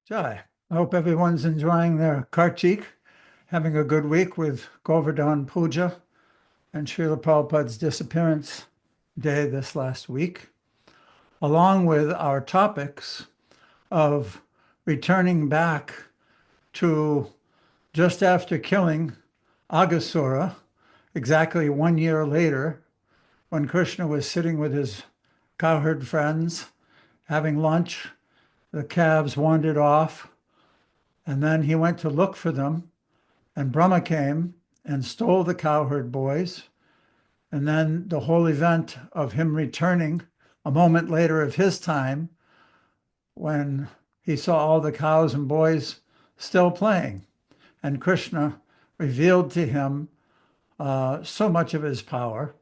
Jai. I hope everyone's enjoying their Kartik, having a good week with Govardhan Puja and Srila Prabhupada's disappearance day this last week, along with our topics of returning back to just after killing Aghasura, exactly 1 year later, when Krishna was sitting with his cowherd friends having lunch. The calves wandered off, and then he went to look for them. And Brahma came and stole the cowherd boys. And then the whole event of him returning a moment later of his time, when he saw all the cows and boys still playing. And Krishna revealed to him so much of his power.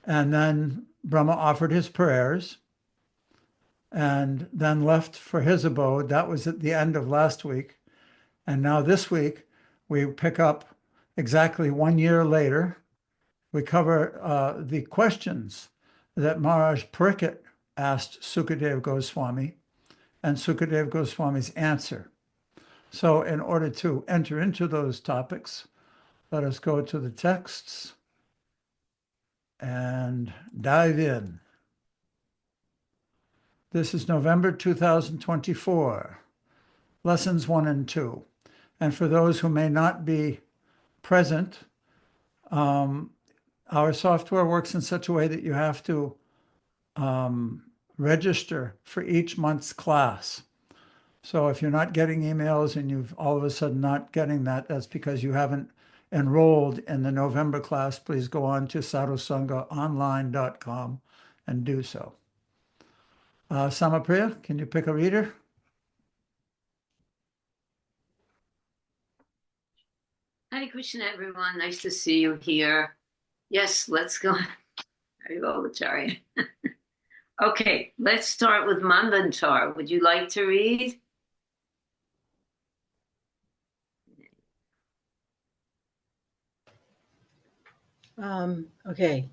And then Brahma offered his prayers and then left for his abode. That was at the end of last week. And now this week, we pick up exactly 1 year later. We cover the questions that Maharaj Parikshit asked Sukadev Goswami and Sukadev Goswami's answer. So in order to enter into those topics, let us go to the texts and dive in. This is November 2024, lessons 1 and 2. And for those who may not be present, our software works in such a way that you have to register for each month's class. So if you're not getting emails and you've all of a sudden not getting that, that's because you haven't enrolled in the November class. Please go on to sadhusangaonline.com and do so. Samapriya, can you pick a reader? Hare Krishna, everyone. Nice to see you here. Yes, let's go. Acharya. Okay, let's start with Manvantar. Would you like to read? Okay.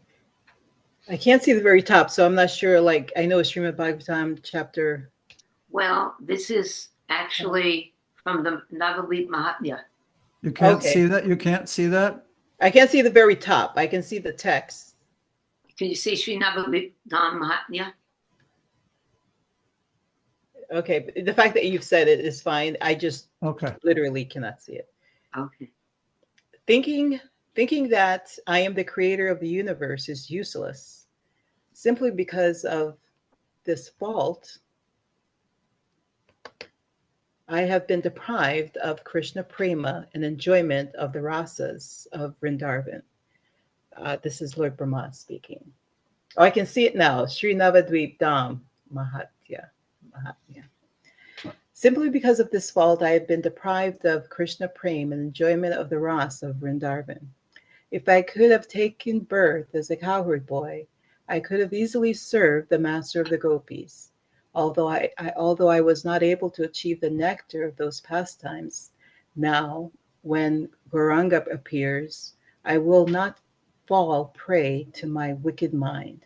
I can't see the very top, so I'm not sure. Like, I know Srimad Bhagavatam chapter. Well, this is actually from the Navadvip Mahatmya. You can't see that? You can't see that? I can't see the very top. I can see the text. Can you see Sri Navadvip Mahatmya? Okay, the fact that you've said it is fine. I just literally cannot see it. Okay. Thinking that I am the creator of the universe is useless. Simply because of this fault, I have been deprived of Krishna Prema and enjoyment of the rasas of Vrindavan. This is Lord Brahma speaking. Oh, I can see it now. Sri Navadvip Dham Mahatmya. Simply because of this fault, I have been deprived of Krishna Prema and enjoyment of the ras of Vrindavan. If I could have taken birth as a cowherd boy, I could have easily served the master of the gopis. Although I was not able to achieve the nectar of those pastimes, now, when Gauranga appears, I will not fall prey to my wicked mind.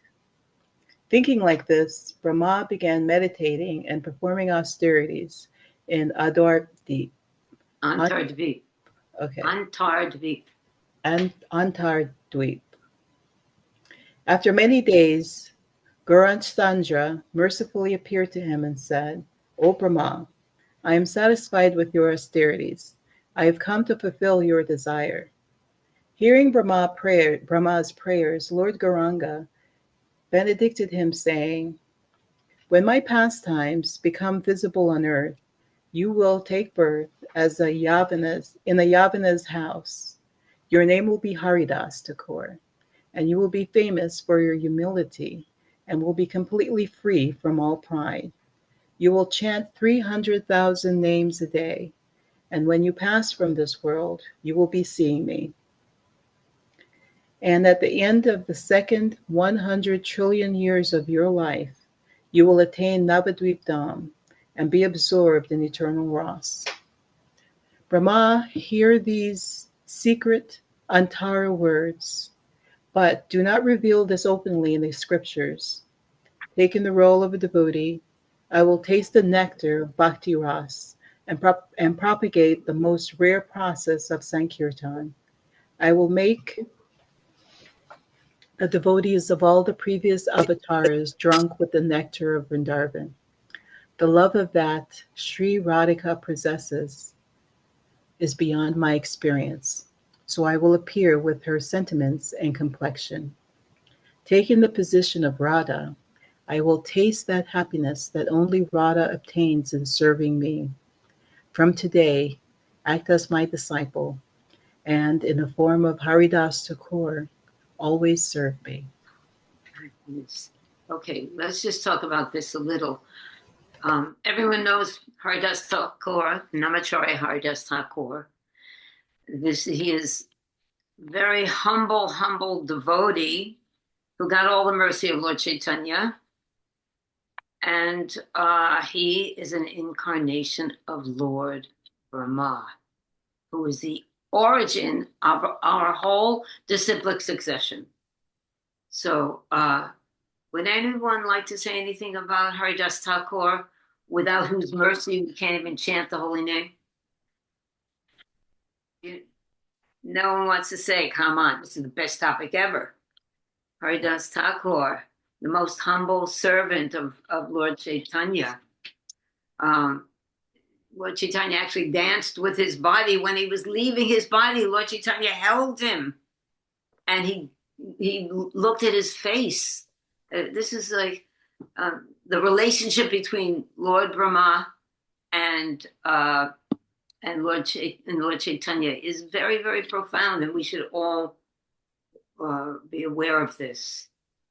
Thinking like this, Brahma began meditating and performing austerities in Antardvip. Antardvip. Okay. Antardvip. And Antardvip. After many days, Gaurachandra mercifully appeared to him and said, "O Brahma, I am satisfied with your austerities. I have come to fulfill your desire." Hearing Brahma's prayers, Lord Gauranga benedicted him, saying, "When my pastimes become visible on earth, you will take birth as in a Yavana's house. Your name will be Haridas Thakur, and you will be famous for your humility and will be completely free from all pride. You will chant 300,000 names a day, and when you pass from this world, you will be seeing me. And at the end of the second 100 trillion years of your life, you will attain Navadvip Dham and be absorbed in eternal ras." Brahma, hear these secret Antara words, but do not reveal this openly in the scriptures. Taking the role of a devotee, I will taste the nectar of Bhakti Ras and propagate the most rare process of Sankirtan. I will make the devotees of all the previous avatars drunk with the nectar of Vrindavan. The love of that Sri Radhika possesses is beyond my experience, so I will appear with her sentiments and complexion. Taking the position of Radha, I will taste that happiness that only Radha obtains in serving me. From today, act as my disciple, and in the form of Haridas Thakur, always serve me. Yes. Okay, let's just talk about this a little. Everyone knows Haridas Thakur, Namacharya Haridas Thakur. He is very humble devotee who got all the mercy of Lord Chaitanya. And he is an incarnation of Lord Brahma, who is the origin of our whole disciplic succession. So would anyone like to say anything about Haridas Thakur, without whose mercy we can't even chant the holy name? No one wants to say, come on, this is the best topic ever. Haridas Thakur, the most humble servant of Lord Chaitanya. Lord Chaitanya actually danced with his body. When he was leaving his body, Lord Chaitanya held him and he looked at his face. This is like the relationship between Lord Brahma and Lord Chaitanya is very, very profound, and we should all be aware of this,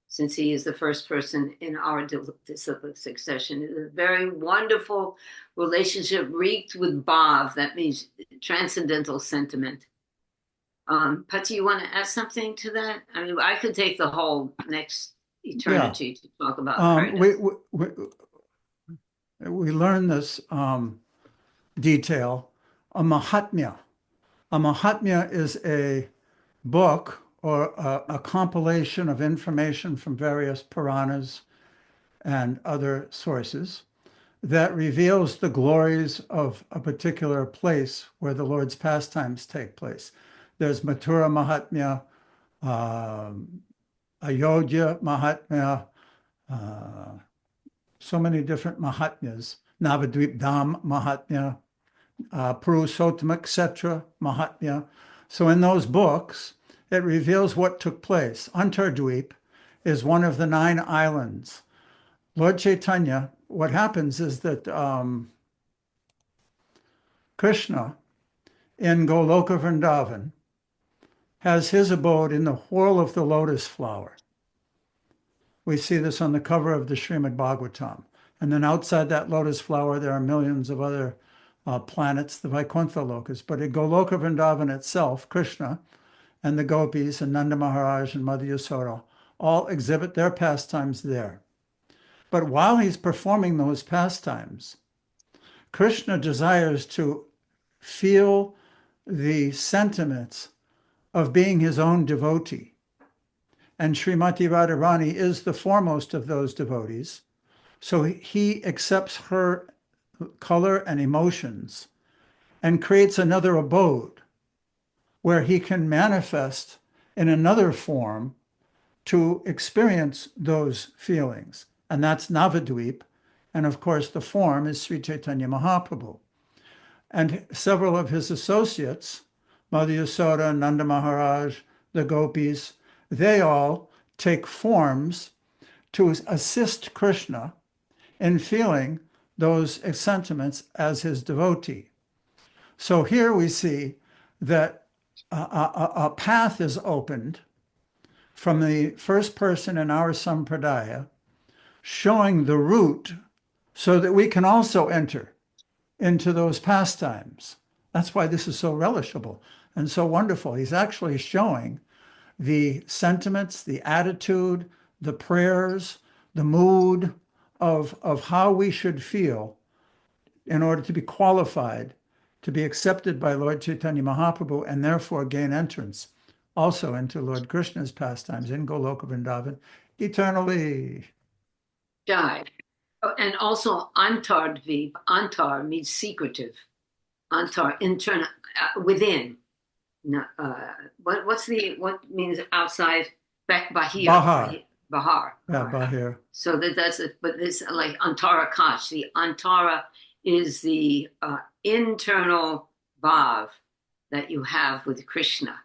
since he is the first person in our disciplic succession. It's a very wonderful relationship reeked with bhav. That means transcendental sentiment. Pati, you want to add something to that? I mean, I could take the whole next eternity to talk about we learn this detail. A Mahatmya. A Mahatmya is a book or a compilation of information from various Puranas and other sources that reveals the glories of a particular place where the Lord's pastimes take place. There's Mathura Mahatmya, Ayodhya Mahatmya, so many different Mahatmyas, Navadvip Dham Mahatmya, Purushottama, etc., Mahatmya. So in those books, it reveals what took place. Antardvip is one of the 9 islands. Lord Chaitanya, what happens is that Krishna in Goloka Vrindavan has his abode in the whorl of the lotus flower. We see this on the cover of the Srimad Bhagavatam. And then outside that lotus flower, there are millions of other planets, the Vaikuntha Lokas. But in Goloka Vrindavan itself, Krishna and the gopis and Nanda Maharaj and Mother Yasoda all exhibit their pastimes there. But while he's performing those pastimes, Krishna desires to feel the sentiments of being his own devotee. And Srimati Radharani is the foremost of those devotees. So he accepts her color and emotions and creates another abode where he can manifest in another form to experience those feelings. And that's Navadvip. And of course, the form is Sri Chaitanya Mahaprabhu. And several of his associates, Mother Yasoda, Nanda Maharaj, the gopis, they all take forms to assist Krishna in feeling those sentiments as his devotee. So here we see that a path is opened from the first person in our Sampradaya, showing the route so that we can also enter into those pastimes. That's why this is so relishable and so wonderful. He's actually showing the sentiments, the attitude, the prayers, the mood of how we should feel in order to be qualified to be accepted by Lord Chaitanya Mahaprabhu and therefore gain entrance also into Lord Krishna's pastimes in Goloka Vrindavan eternally. Jai. Oh, and also Antar Dvip. Antar means secretive. Antar, internal, within. No, what means outside? Bahir. Bahar. Bahar. Yeah, Bahir. So that's it. But this like Antara Kash. The Antara is the internal bhav that you have with Krishna.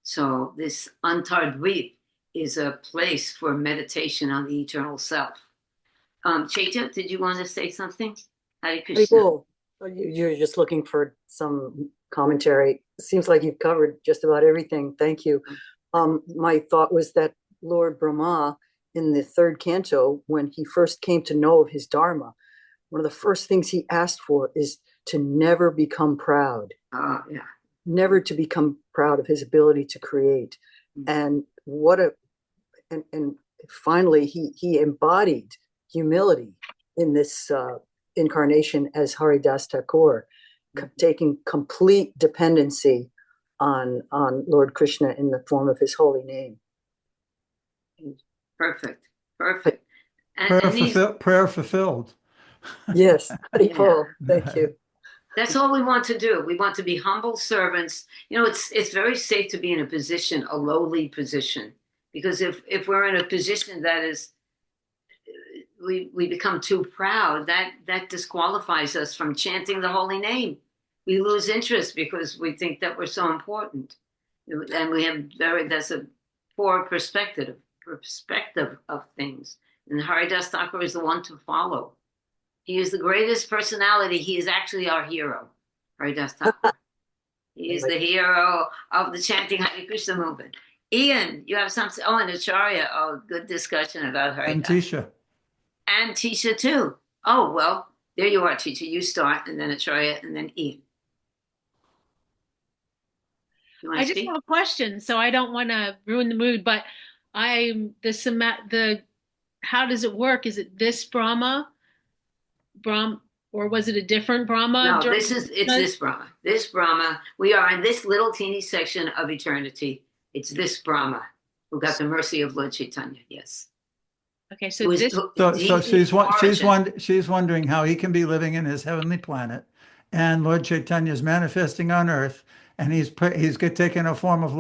So this Antardvip is a place for meditation on the eternal self. Chaitya, did you want to say something? Hare Krishna. Cool. You're just looking for some commentary. Seems like you've covered just about everything. Thank you. My thought was that Lord Brahma, in the third canto, when he first came to know of his Dharma, one of the first things he asked for is to never become proud. Yeah. Never to become proud of his ability to create. And finally he embodied humility in this incarnation as Haridas Thakur, taking complete dependency on Lord Krishna in the form of his holy name. Perfect. Prayer fulfilled. Yes, Haribol. Thank you. That's all we want to do. We want to be humble servants. You know, it's very safe to be in a position, a lowly position, because if we're in a position that is, we become too proud, that disqualifies us from chanting the holy name. We lose interest because we think that we're so important, and we have that's a poor perspective of things. And Haridas Thakur is the one to follow. He is the greatest personality. He is actually our hero, Haridas Thakur. He is the hero of the chanting Hare Krishna movement. Ian, you have something? Oh, and Acharya. Oh, good discussion about Haridas. And Tisha. And Tisha too. Oh, well, there you are, Tisha. You start, and then Acharya, and then Ian. I just have a question, so I don't want to ruin the mood, but how does it work? Is it this Brahma, or was it a different Brahma? No, it's this Brahma. This Brahma. We are in this little teeny section of eternity. It's this Brahma who got the mercy of Lord Chaitanya. Yes. Okay, so she's wondering how he can be living in his heavenly planet, and Lord Chaitanya is manifesting on earth, and he's taking a form of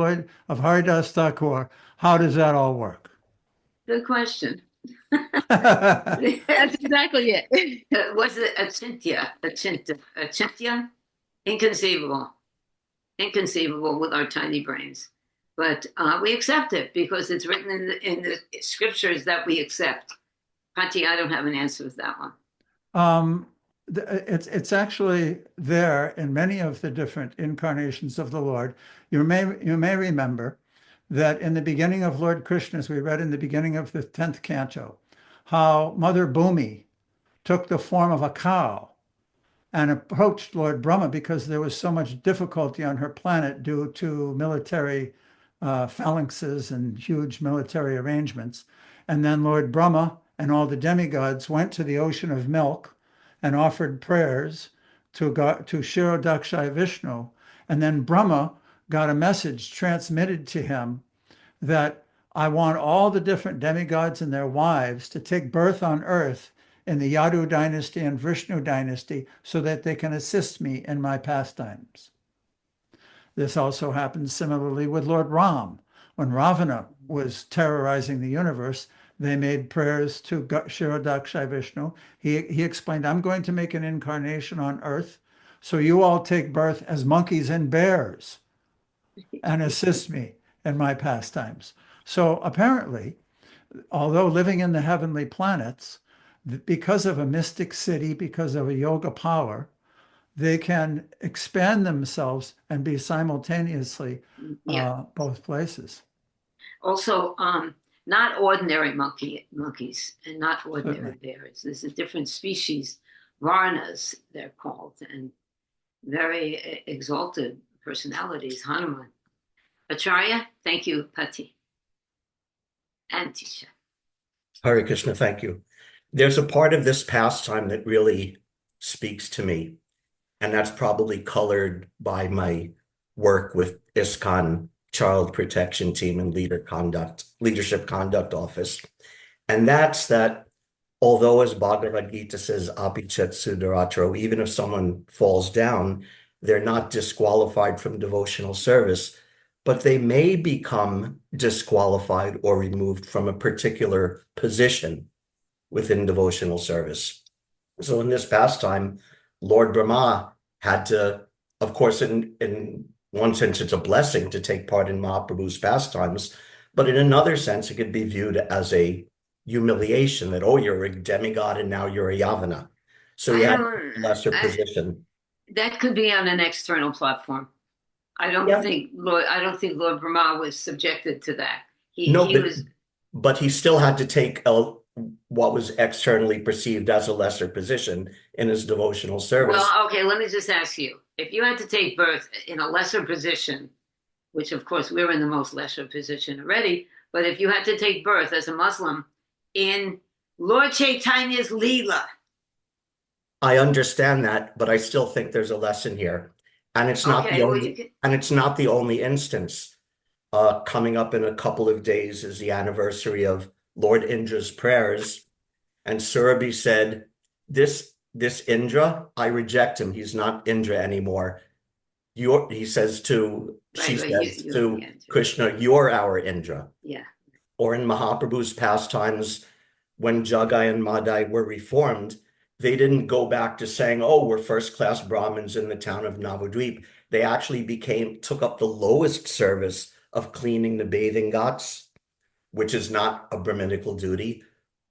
Haridas Thakur. How does that all work? Good question. That's exactly it. What's it? Achintya? Inconceivable with our tiny brains. But we accept it because it's written in the scriptures that we accept. Pati, I don't have an answer with that one. It's actually there in many of the different incarnations of the Lord. You may remember that in the beginning of Lord Krishna, as we read in the beginning of the 10th canto, how Mother Bhumi took the form of a cow and approached Lord Brahma because there was so much difficulty on her planet due to military phalanxes and huge military arrangements. And then Lord Brahma and all the demigods went to the ocean of milk and offered prayers to Kshirodakshai Vishnu. And then Brahma got a message transmitted to him that I want all the different demigods and their wives to take birth on earth in the Yadu dynasty and Vishnu dynasty so that they can assist me in my pastimes. This also happened similarly with Lord Ram. When Ravana was terrorizing the universe, they made prayers to Kshirodakshai Vishnu. He explained, I'm going to make an incarnation on earth, so you all take birth as monkeys and bears and assist me in my pastimes. So apparently, although living in the heavenly planets, because of a mystic city, because of a yoga power, they can expand themselves and be simultaneously both places. Also, not ordinary monkeys and not ordinary bears. There's a different species, Varnas, they're called, and very exalted personalities, Hanuman. Acharya, thank you, Pati. And Tisha. Hare Krishna, thank you. There's a part of this pastime that really speaks to me, and that's probably colored by my work with ISKCON Child Protection Team and Leadership Conduct Office. And that's that although as Bhagavad Gita says, apichet sudaratro, even if someone falls down, they're not disqualified from devotional service, but they may become disqualified or removed from a particular position within devotional service. So in this pastime, Lord Brahma had to, of course, in one sense, it's a blessing to take part in Mahaprabhu's pastimes, but in another sense, it could be viewed as a humiliation that, oh, you're a demigod and now you're a Yavana. So he had a lesser position. That could be on an external platform. I don't Yeah. think Lord Brahma was subjected to that. No, He was. but he still had to take what was externally perceived as a lesser position in his devotional service. Well, okay, let me just ask you. If you had to take birth in a lesser position, which of course we're in the most lesser position already, but if you had to take birth as a Muslim in Lord Chaitanya's Leela. I understand that, but I still think there's a lesson here. And it's not Okay, the well, only, you can, and it's not the only instance. Coming up in a couple of days is the anniversary of Lord Indra's prayers. And Surabhi said, this Indra, I reject him. He's not Indra anymore. He says to, she right, says you to again, Krishna, you're our Indra. yeah. Or in Mahaprabhu's pastimes, when Jagai and Madai were reformed, they didn't go back to saying, oh, we're first-class Brahmins in the town of Navadvip. They actually took up the lowest service of cleaning the bathing ghats, which is not a Brahminical duty.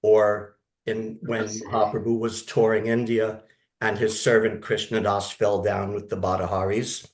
Or when Mahaprabhu was touring India and his servant Krishnadas fell down with the Badaharis,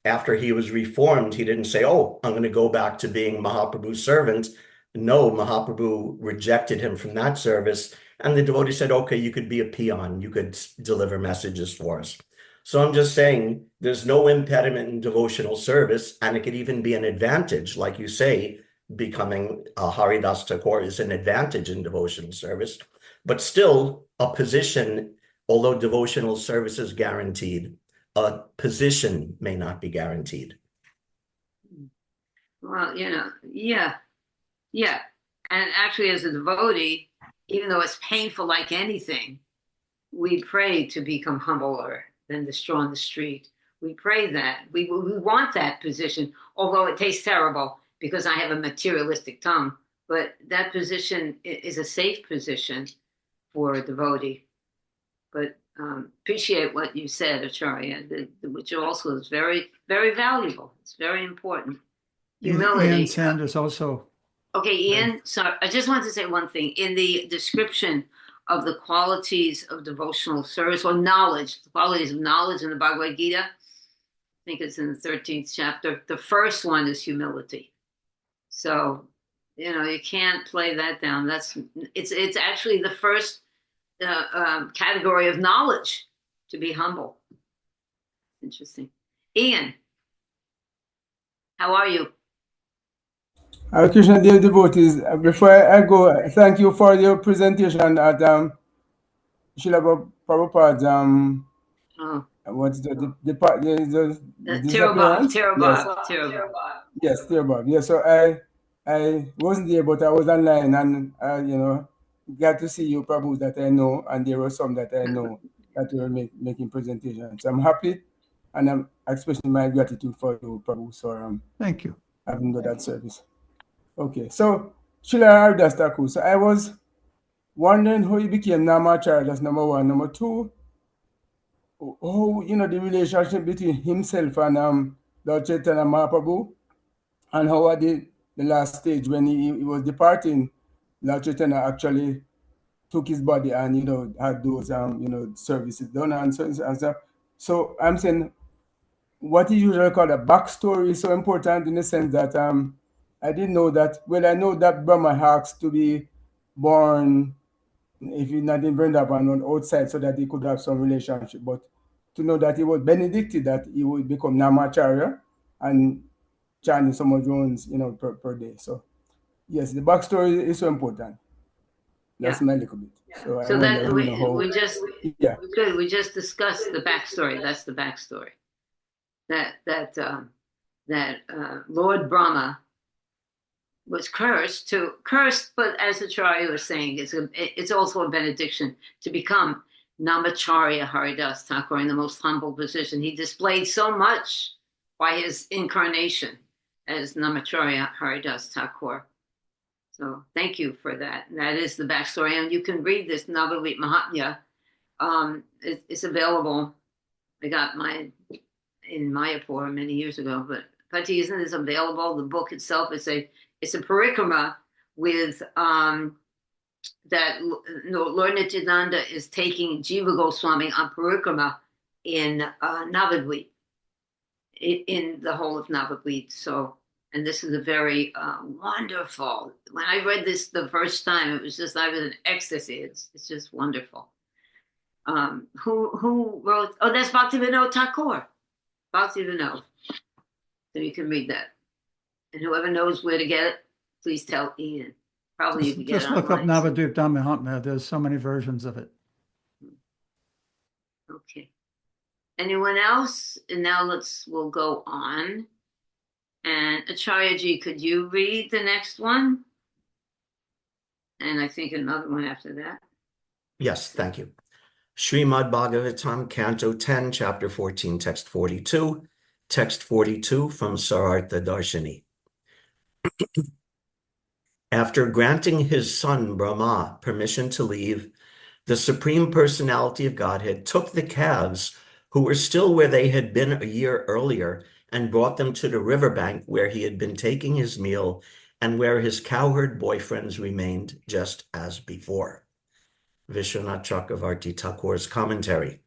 after he was reformed, he didn't say, oh, I'm going to go back to being Mahaprabhu's servant. No, Mahaprabhu rejected him from that service. And the devotee said, okay, you could be a peon. You could deliver messages for us. So I'm just saying there's no impediment in devotional service. And it could even be an advantage. Like you say, becoming a Haridas Thakur is an advantage in devotional service. But still, a position, although devotional service is guaranteed, a position may not be guaranteed. Well, yeah. And actually, as a devotee, even though it's painful like anything, we pray to become humbler than the straw on the street. We pray that. We want that position, although it tastes terrible because I have a materialistic tongue. But that position is a safe position for a devotee. But appreciate what you said, Acharya, which also is very, very valuable. It's very important. Humility. Ian Sanders also. Okay, Ian, so I just want to say one thing. In the description of the qualities of devotional service or knowledge, the qualities of knowledge in the Bhagavad Gita, I think it's in the 13th chapter, the first one is humility. So, you can't play that down. It's actually the first category of knowledge, to be humble. Interesting. Ian, how are you? Hare Krishna, dear devotees. Before I go, thank you for your presentation at Srila Prabhupada's what is the Tirobhav. Yes, Tirobhav. Yes, so I wasn't there, but I was online and glad to see you, Prabhu, that I know, and there were some that I know that were making presentations. So I'm happy, and I'm expressing my gratitude for you, Prabhu, for Thank you. having done that service. Okay, so Srila Haridas Thakur. So I was wondering how he became Namacharya, that's number one. Number two, how, the relationship between himself and Lord Chaitanya Mahaprabhu, and how at the last stage when he was departing, Lord Chaitanya actually took his body and, had those, services done and so. So I'm saying what you usually call a backstory is so important in the sense that I didn't know that. Well, I know that Brahma asked to be born, if he's not in Vrindavan, on outside, so that he could have some relationship. But to know that he was benedicted, that he would become Namacharya and chanting some of drones, per day. So yes, the backstory is so important. That's my little bit. So So that we we just discussed the backstory. That's the backstory. That Lord Brahma was cursed, but as Acharya was saying, it's also a benediction to become Namacharya Haridas Thakur in the most humble position. He displayed so much by his incarnation as Namacharya Haridas Thakur. So thank you for that. And that is the backstory. And you can read this Navadvip Mahatmya. It's available. I got mine in Mayapur many years ago, but Patisan is available. The book itself is it's a parikrama with that Lord Nityananda is taking Jiva Goswami on parikrama in Navadvip, in the whole of Navadvip. So, and this is a very wonderful. When I read this the first time, it was just I was in ecstasy. It's just wonderful. Who wrote? Oh, that's Bhaktivinoda Thakur. Bhaktivinoda. So you can read that. And whoever knows where to get it, please tell Ian. Probably you can get Just it look up online. Navadvip Mahatmya. There's so many versions of it. Okay. Anyone else? And now we'll go on. And Acharya-ji, could you read the next one? And I think another one after that. Yes, thank you. Srimad Bhagavatam, Canto 10, Chapter 14, Text 42. Text 42 from Sarartha Darshini. After granting his son Brahma permission to leave, the Supreme Personality of Godhead took the calves who were still where they had been a year earlier and brought them to the riverbank where he had been taking his meal and where his cowherd boyfriends remained just as before. Vishwanath Chakravarti Thakur's commentary.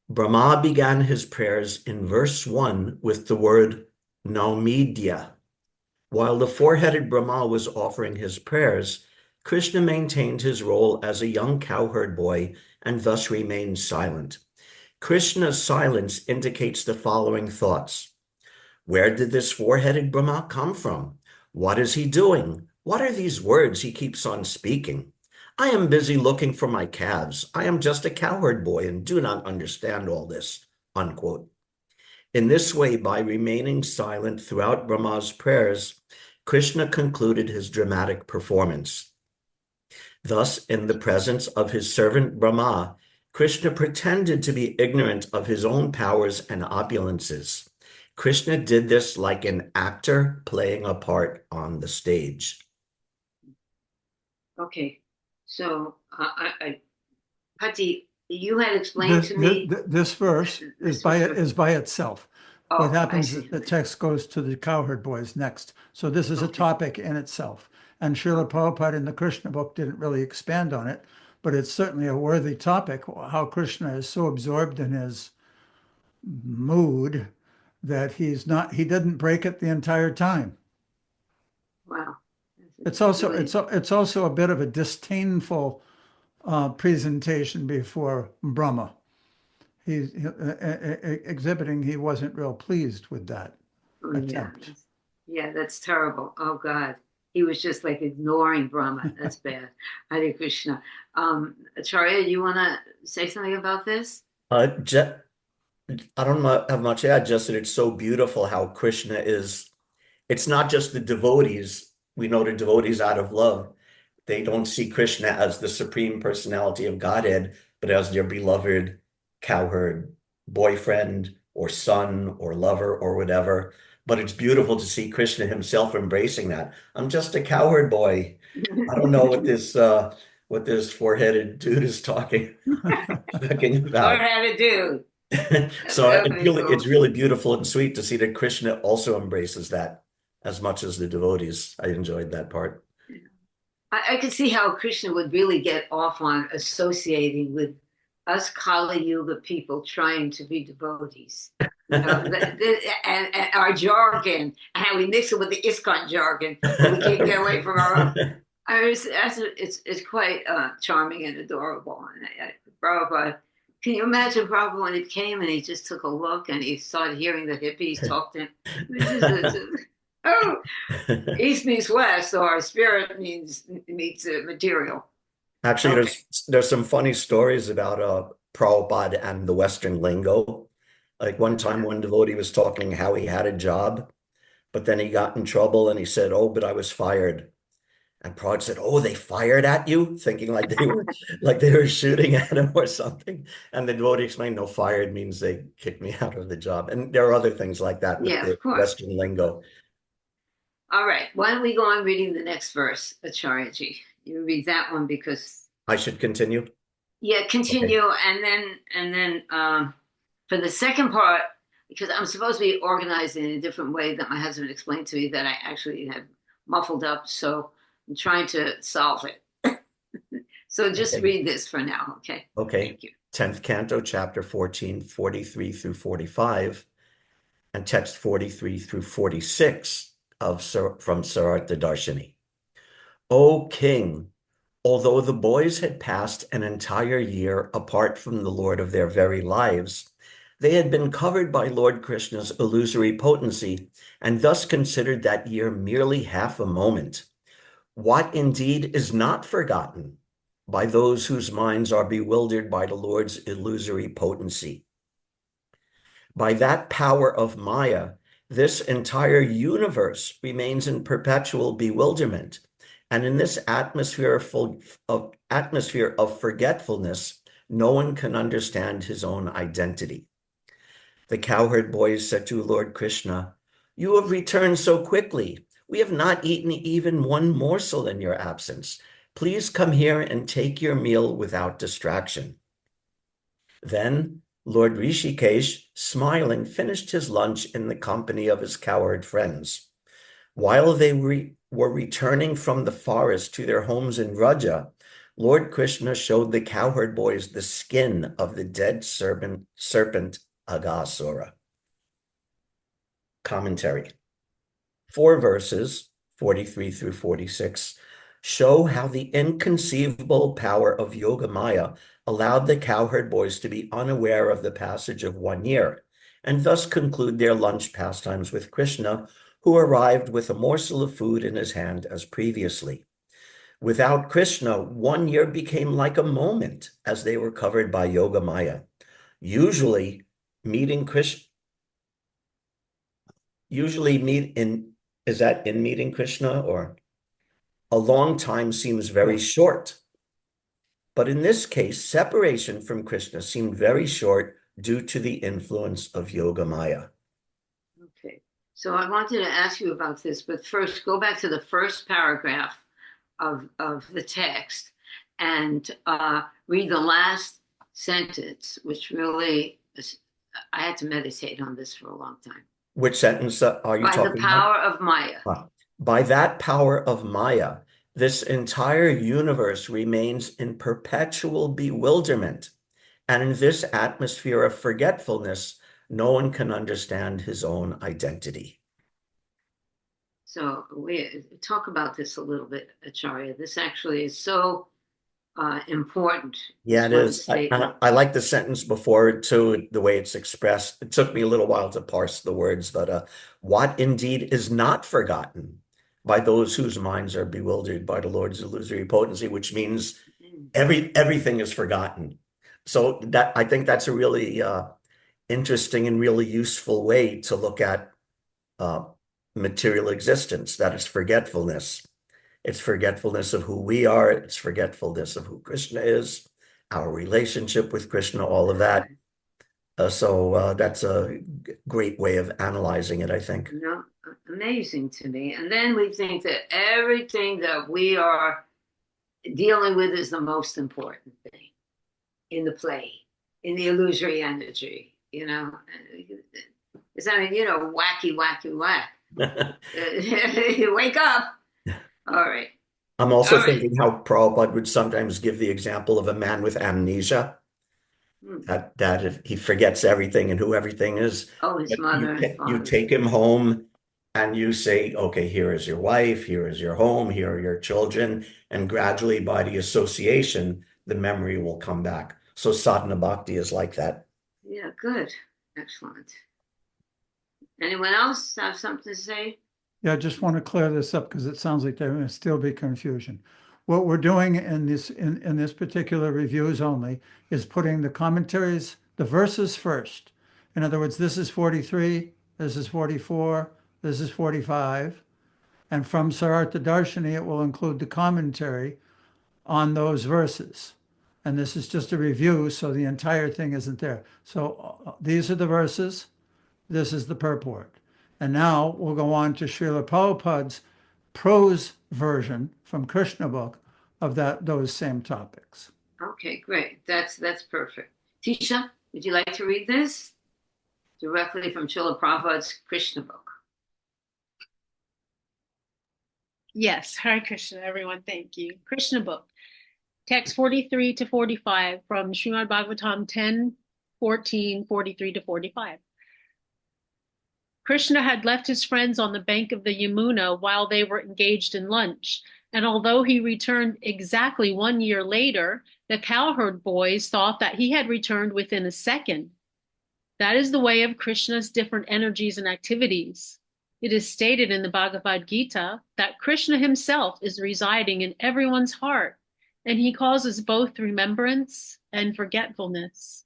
Brahma began his prayers in verse 1 with the word Naumidya. While the four-headed Brahma was offering his prayers, Krishna maintained his role as a young cowherd boy and thus remained silent. Krishna's silence indicates the following thoughts. Where did this four-headed Brahma come from? What is he doing? What are these words he keeps on speaking? I am busy looking for my calves. I am just a cowherd boy and do not understand all this, unquote. In this way, by remaining silent throughout Brahma's prayers, Krishna concluded his dramatic performance. Thus, in the presence of his servant Brahma, Krishna pretended to be ignorant of his own powers and opulences. Krishna did this like an actor playing a part on the stage. Okay. So, Patti, you had explained to me. This verse is by itself. Oh, What happens I is see. the text goes to the cowherd boys next. So this is a topic in itself. And Srila Prabhupada in the Krishna book didn't really expand on it, but it's certainly a worthy topic, how Krishna is so absorbed in his mood that he didn't break it the entire time. Wow. It's also Really- it's also a bit of a disdainful presentation before Brahma. He's exhibiting he wasn't real pleased with that attempt. Yeah, that's terrible. Oh God. He was just like ignoring Brahma. That's bad. Hare Krishna. Acharya, you want to say something about this? I don't have much to add, just that it's so beautiful how Krishna is. It's not just the devotees. We know the devotees out of love. They don't see Krishna as the Supreme Personality of Godhead, but as their beloved cowherd boyfriend or son or lover or whatever. But it's beautiful to see Krishna himself embracing that. I'm just a cowherd boy. I don't know what this four-headed dude is talking Learn about. how to do. So Very cool. it's really beautiful and sweet to see that Krishna also embraces that as much as the devotees. I enjoyed that part. I could see how Krishna would really get off on associating with us Kali Yuga people trying to be devotees. You know, and our jargon, and how we mix it with the ISKCON jargon, and we can't get away from our own. It's quite charming and adorable. And Prabhupada, can you imagine Prabhupada when it came and he just took a look and he started hearing the hippies talk to him? Oh, East meets West, so our spirit meets material. Actually, Okay. there's some funny stories about Prabhupada and the Western lingo. Like one time, one devotee was talking how he had a job, but then he got in trouble and he said, "Oh, but I was fired." And Prague said, "Oh, they fired at you," thinking like they were shooting at him or something. And the devotee explained, "No, fired means they kicked me out of the job." And there are other things like that with Yeah, the of course. Western lingo. All right. Why don't we go on reading the next verse, Acharyaji? You read that one because I should continue. yeah, continue, and then for the second part, because I'm supposed to be organized in a different way that my husband explained to me that I actually had muffled up, so I'm trying to solve it. So just Okay. read this for now, okay? Okay. Thank you. 10th Canto, Chapter 14, 43 through 45, and text 43 through 46 from Sarartha Darshini. O King, although the boys had passed an entire year apart from the Lord of their very lives, they had been covered by Lord Krishna's illusory potency and thus considered that year merely half a moment. What indeed is not forgotten by those whose minds are bewildered by the Lord's illusory potency? By that power of Maya, this entire universe remains in perpetual bewilderment. And in this atmosphere of forgetfulness, no one can understand his own identity. The cowherd boys said to Lord Krishna, "You have returned so quickly. We have not eaten even one morsel in your absence. Please come here and take your meal without distraction." Then Lord Rishikesh, smiling, finished his lunch in the company of his cowherd friends. While they were returning from the forest to their homes in Vraja, Lord Krishna showed the cowherd boys the skin of the dead serpent Aghasura. Commentary. 4 verses, 43 through 46, show how the inconceivable power of Yoga Maya allowed the cowherd boys to be unaware of the passage of 1 year, and thus conclude their lunch pastimes with Krishna, who arrived with a morsel of food in his hand as previously. Without Krishna, 1 year became like a moment as they were covered by Yoga Maya. Usually meeting Krishna, is that in meeting Krishna, or a long time seems very short. But in this case, separation from Krishna seemed very short due to the influence of Yoga Maya. Okay. So I wanted to ask you about this, but first go back to the first paragraph of the text and read the last sentence, which really is, I had to meditate on this for a long time. Which sentence are you By talking the power of Maya. By that power of Maya, this entire universe remains in perpetual bewilderment. And in this atmosphere of forgetfulness, no one can understand his own identity. So we talk about this a little bit, Acharya. This actually is so important. Yeah, it is. I like the sentence before it too, the way it's expressed. It took me a little while to parse the words, but what indeed is not forgotten by those whose minds are bewildered by the Lord's illusory potency, which means everything is forgotten. So that I think that's a really interesting and really useful way to look at material existence. That is forgetfulness. It's forgetfulness of who we are. It's forgetfulness of who Krishna is, our relationship with Krishna, all of that. So that's a great way of analyzing it, I think. You know, amazing to me. And then we think that everything that we are dealing with is the most important thing in the play, in the illusory energy, you know. It's, I mean, you know, wacky, wacky, whack. Wake up. All right. I'm also thinking how Prabhupada would sometimes give the example of a man with amnesia, that if he forgets everything and who everything is. Oh, his mother. You take him home and you say, okay, here is your wife, here is your home, here are your children. And gradually by the association, the memory will come back. So sadhana bhakti is like that. Yeah, good. Excellent. Anyone else have something to say? Yeah, I just want to clear this up because it sounds like there may still be confusion. What we're doing in this particular reviews only is putting the commentaries, the verses first. In other words, this is 43, this is 44, This is 45. And from Sarartha Darshani, it will include the commentary on those verses. And this is just a review, so the entire thing isn't there. So these are the verses. This is the purport. And now we'll go on to Srila Prabhupada's prose version from Krishna book of those same topics. Okay, great. That's perfect. Tisha, would you like to read this directly from Srila Prabhupada's Krishna book? Yes, Hare Krishna, everyone. Thank you. Krishna book, text 43 to 45 from Srimad Bhagavatam 10, 14, 43 to 45. Krishna had left his friends on the bank of the Yamuna while they were engaged in lunch, and although he returned exactly 1 year later, the cowherd boys thought that he had returned within a second. That is the way of Krishna's different energies and activities. It is stated in the Bhagavad Gita that Krishna himself is residing in everyone's heart, and he causes both remembrance and forgetfulness.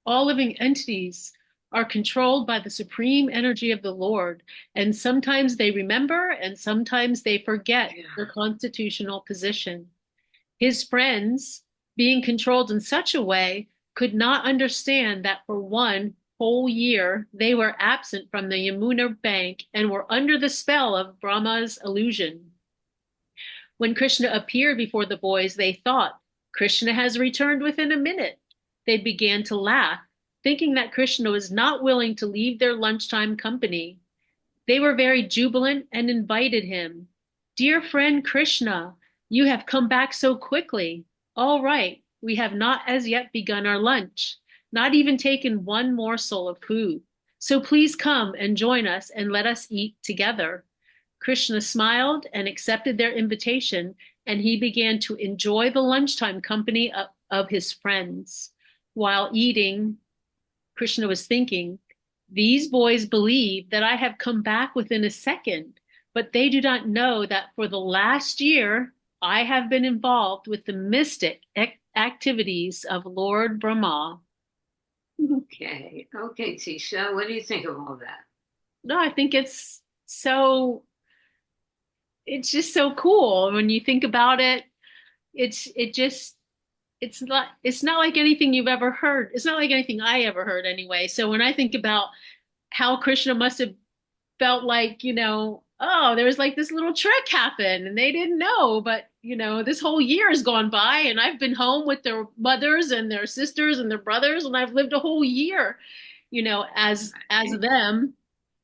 All living entities are controlled by the supreme energy of the Lord, and sometimes they remember and sometimes they forget their constitutional position. His friends, being controlled in such a way, could not understand that for 1 whole year they were absent from the Yamuna bank and were under the spell of Brahma's illusion. When Krishna appeared before the boys, they thought, Krishna has returned within a minute. They began to laugh, thinking that Krishna was not willing to leave their lunchtime company. They were very jubilant and invited him. Dear friend Krishna, you have come back so quickly. All right, we have not as yet begun our lunch, not even taken one morsel of food. So please come and join us and let us eat together. Krishna smiled and accepted their invitation, and he began to enjoy the lunchtime company of his friends. While eating, Krishna was thinking, these boys believe that I have come back within a second, but they do not know that for the last year, I have been involved with the mystic activities of Lord Brahma. Okay, Tisha, what do you think of all that? No, I think it's just so cool when you think about it. It's not like anything you've ever heard. It's not like anything I ever heard anyway. So when I think about how Krishna must have felt like, oh, there was like this little trick happened and they didn't know, but this whole year has gone by and I've been home with their mothers and their sisters and their brothers and I've lived a whole year, as them.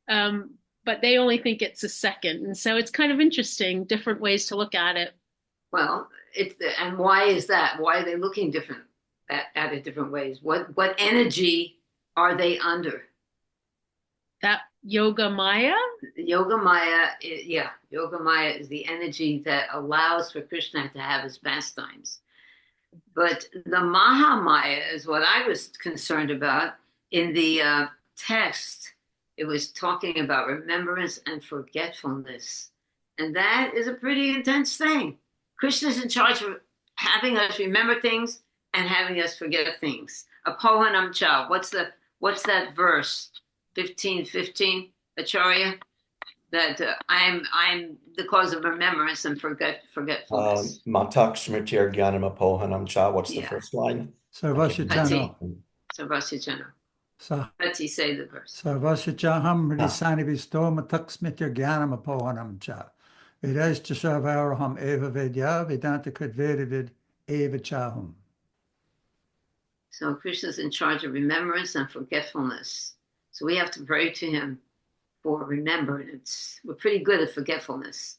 But they only think it's a second. And so it's kind of interesting, different ways to look at it. Well, and why is that? Why are they looking different at it different ways? What energy are they under? That Yoga Maya? Yoga Maya is the energy that allows for Krishna to have his pastimes. But the Maha Maya is what I was concerned about. In the text, it was talking about remembrance and forgetfulness. And that is a pretty intense thing. Krishna's in charge of having us remember things and having us forget things. Apohanam cha. What's that verse? 15:15, Acharya? That I'm the cause of remembrance and forgetfulness. Matak smritir gyanam apohanam cha. What's the Yeah. first line? Sarvasya Jano. Sarvasya Jana. Sa Let's say the verse. Sarvasya Jaham Hridisani Visto Matak Smritya Gyanam Apohanam Cha. Vedas Chasarvaraham Eva Vedya Vedanta Kadvedavid Eva Chahum. So Krishna's in charge of remembrance and forgetfulness. So we have to pray to him for remembrance. We're pretty good at forgetfulness.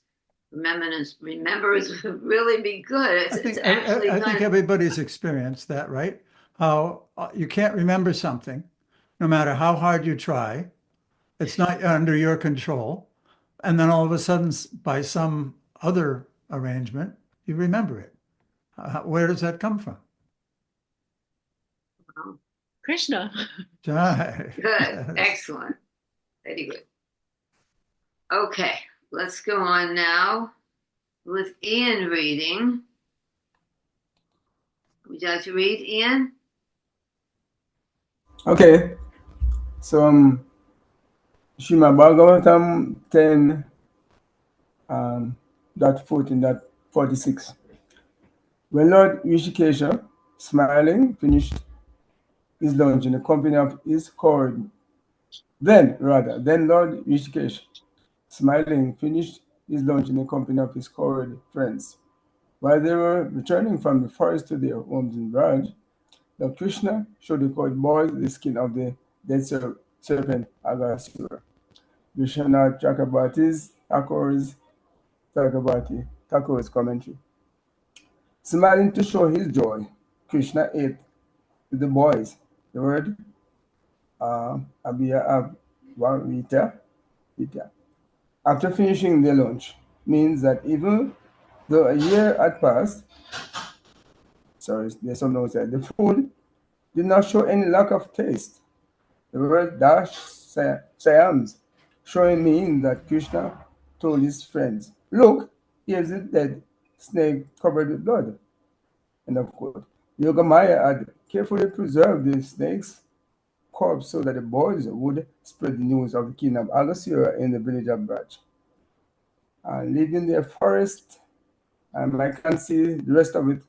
Remembrance would really be good. It's actually I think everybody's experienced that, right? How you can't remember something, no matter how hard you try. It's not under your control. And then all of a sudden, by some other arrangement, you remember it. Where does that come from? Krishna. Jai. Good. Excellent. Very good. Okay, let's go on now with Ian reading. Would you like to read, Ian? Okay. So Srimad Bhagavatam 10, dot 14, dot 46. When Lord Rishikesha, smiling, finished his lunch in the company of his cohort, then Lord Rishikesh, smiling, finished his lunch in the company of his cohort friends. While they were returning from the forest to their homes in Raj, Lord Krishna showed the cohort boys the skin of the dead serpent Aghasura. Vishwanath Thakur's commentary. Smiling to show his joy, Krishna ate with the boys. The word Vita, after finishing their lunch, means that even though a year had passed, there's some notes there, the food did not show any lack of taste. The word Dash Sayams showing mean that Krishna told his friends, look, here's a dead snake covered with blood. End of quote. Yogamaya had carefully preserved the snake's corpse so that the boys would spread the news of the king of Agasura in the village of Braj. And leaving their forest, I can't see the rest of it.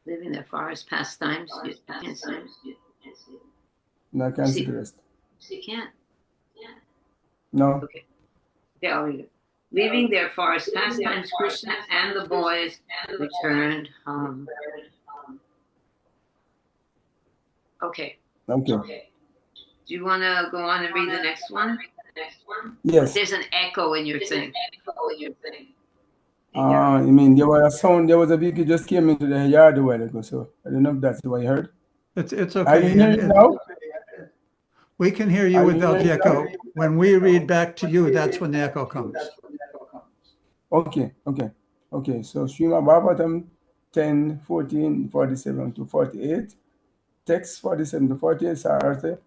Living their forest pastimes. You can't see. No, I can't see the rest. You can't. No. Okay. Yeah, I'll read it. Leaving their forest pastimes, Krishna and the boys returned home. Okay. Okay. Do you want to go on and read the next one? Yes. There's an echo in your thing. You mean there was a sound, there was a vehicle just came into the yard a while ago, so I don't know if that's what you heard. It's I okay. can hear Ian. you now. We can hear you Are you without the hearing echo. When we read back to you, that's when the echo comes. Okay. So Srimad Bhagavatam 10, 14, 47 to 48, text 47 to 48, Sarartha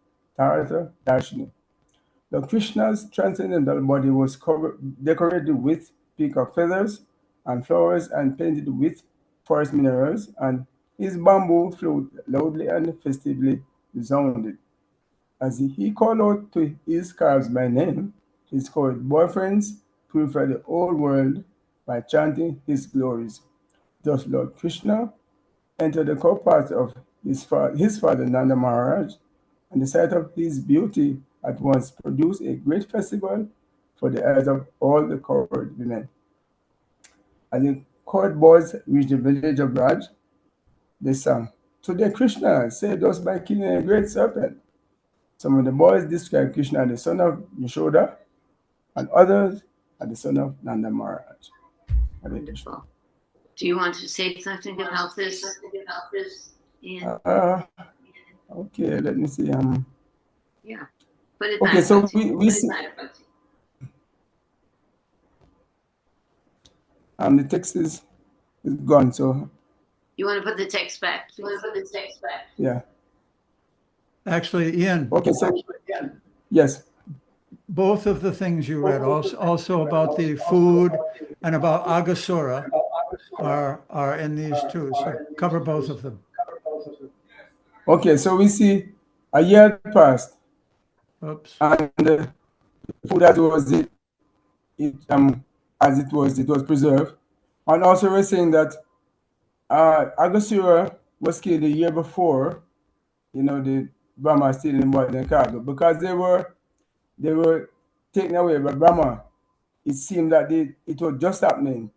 Darshini. The Krishna's transcendental body was decorated with peacock feathers and flowers and painted with forest minerals, and his bamboo flute loudly and festively resounded. As he called out to his calves by name, his court boyfriends purified the whole world by chanting his glories. Thus Lord Krishna entered the court of his father Nanda Maharaj, and the sight of his beauty at once produced a great festival for the eyes of all the court women. As the court boys reached the village of Raj, they sang, "Today Krishna saved us by killing a great serpent." Some of the boys described Krishna as the son of Yashoda, and others as the son of Nanda Maharaj. Wonderful. Do you want to say something about this? Ian? Okay, let me see. Yeah. Put it Okay, back. so we see the text is gone. So You want to put the text back? yeah. Actually, Ian, Okay, so yes. both of the things you read, also about the food and about Agasura, are in these two. So cover both of them. Okay, so we see a year passed, Oops. and the food as it was preserved, and also we're saying that Agasura was killed the year before. The Brahma stealing more than cargo because they were taken away by Brahma. It seemed that it was just happening,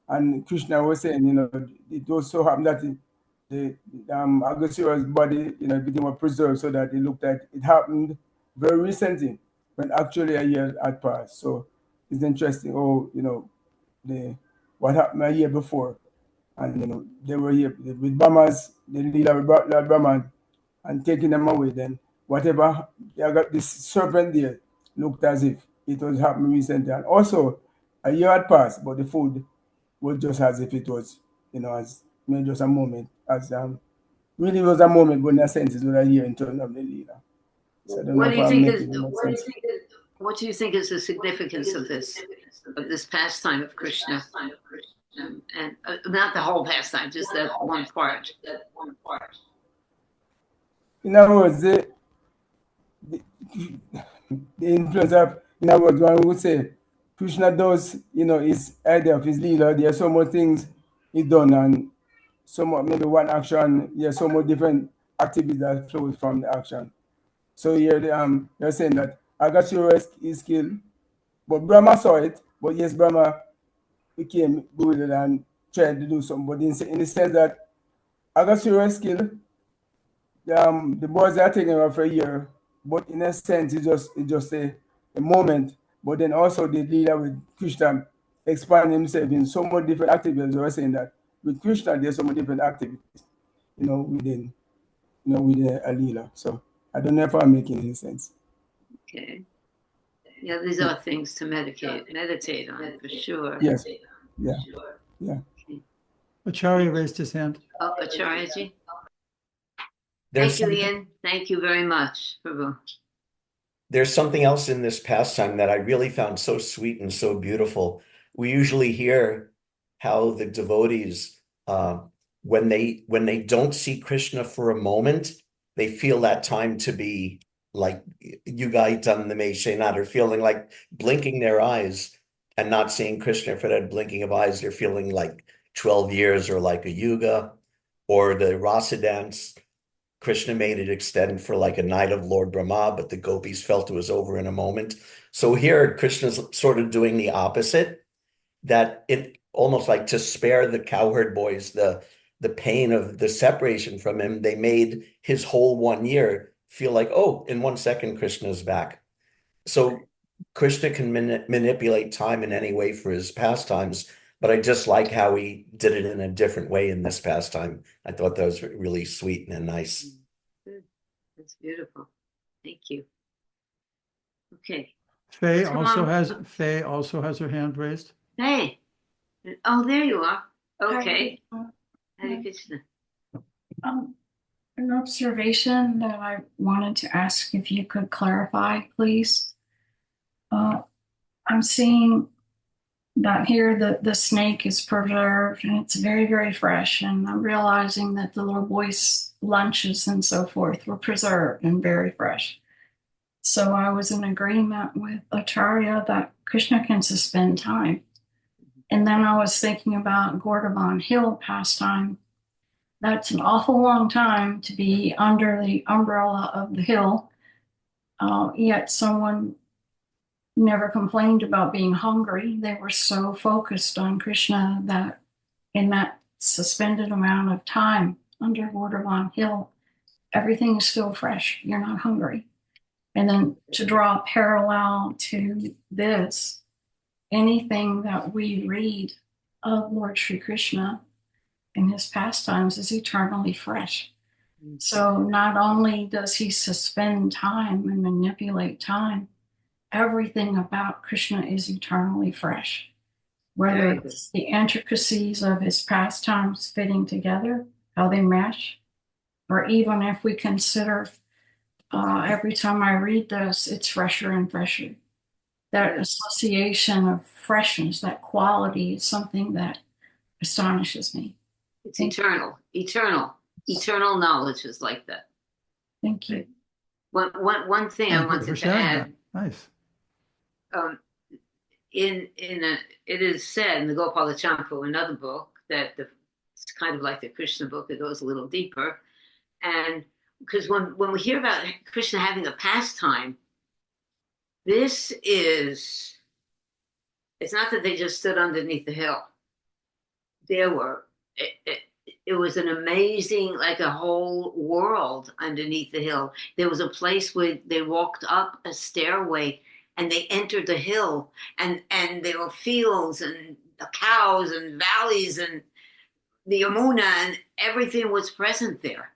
and Krishna was saying, it was so happened that the Agasura's body, everything was preserved so that it looked like it happened very recently when actually a year had passed. So it's interesting. What happened a year before, and they were here with Brahmas, the leader of Brahman, and taking them away. Then whatever they got this serpent there looked as if it was happening recently, and also a year had passed, but the food was just as if it was, as just a moment, as really was a moment, but in a sense, it was a year in terms of the leader. So I don't know What do if you I'm think making much sense. What do you think is the significance of this pastime of Krishna? And not the whole pastime, just that one part. In other words, the influence of, in other words, one would say Krishna does, his idea of his leela. There are so many things he's done, and so much, maybe one action, so many different activities that flow from the action. So here, they're saying that Agashura is killed, but Brahma saw it. But yes, Brahma became good and tried to do something. But in the sense that Agashura is killed, the boys are taking over for a year, but in a sense, it's just a moment. But then also the leader with Krishna expanding himself in so many different activities. I was saying that with Krishna, there's so many different activities, within a leela. So I don't know if I'm making any sense. Okay. Yeah, these are things to meditate on for sure. Yes. Yeah. Acharya raised his hand. Oh, Acharyaji. There's Thank you, something, Ian. Thank you very much, Prabhu. there's something else in this pastime that I really found so sweet and so beautiful. We usually hear how the devotees, when they don't see Krishna for a moment, they feel that time to be like Yugaitam the Meshenat, or feeling like blinking their eyes and not seeing Krishna for that blinking of eyes. They're feeling like 12 years or like a yuga, or the rasa dance. Krishna made it extend for like a night of Lord Brahma, but the gopis felt it was over in a moment. So here, Krishna's sort of doing the opposite, that it almost like to spare the cowherd boys the pain of the separation from him, they made his whole 1 year feel like, oh, in 1 second, Krishna's back. So Krishna can manipulate time in any way for his pastimes, but I just like how he did it in a different way in this pastime. I thought that was really sweet and nice. Good. That's beautiful. Thank you. Okay. Faye Come also has her hand raised. Hey. Oh, there you are. Okay. Hi, Hare Krishna. an observation that I wanted to ask if you could clarify, please. I'm seeing that here the snake is preserved and it's very, very fresh. And I'm realizing that the little boy's lunches and so forth were preserved and very fresh. So I was in agreement with Acharya that Krishna can suspend time. And then I was thinking about Gordon Hill pastime. That's an awful long time to be under the umbrella of the hill. Yet someone never complained about being hungry. They were so focused on Krishna that in that suspended amount of time under Gordon Hill, everything is still fresh. You're not hungry. And then to draw a parallel to this, anything that we read of Lord Sri Krishna in his pastimes is eternally fresh. So not only does he suspend time and manipulate time, everything about Krishna is eternally fresh. Whether it's the intricacies of his pastimes fitting together, how they mesh, or even if we consider every time I read this, it's fresher and fresher. That association of freshness, that quality is something that astonishes me. It's eternal. Eternal knowledge is like that. Thank you. One thing I Thank you wanted for to sharing add. that. Nice. It is said in the Gopala Champu, another book, that it's kind of like the Krishna book. It goes a little deeper, and because when we hear about Krishna having a pastime, it's not that they just stood underneath the hill. It was an amazing, like a whole world underneath the hill. There was a place where they walked up a stairway and they entered the hill, and there were fields and the cows and valleys and the Yamuna, and everything was present there.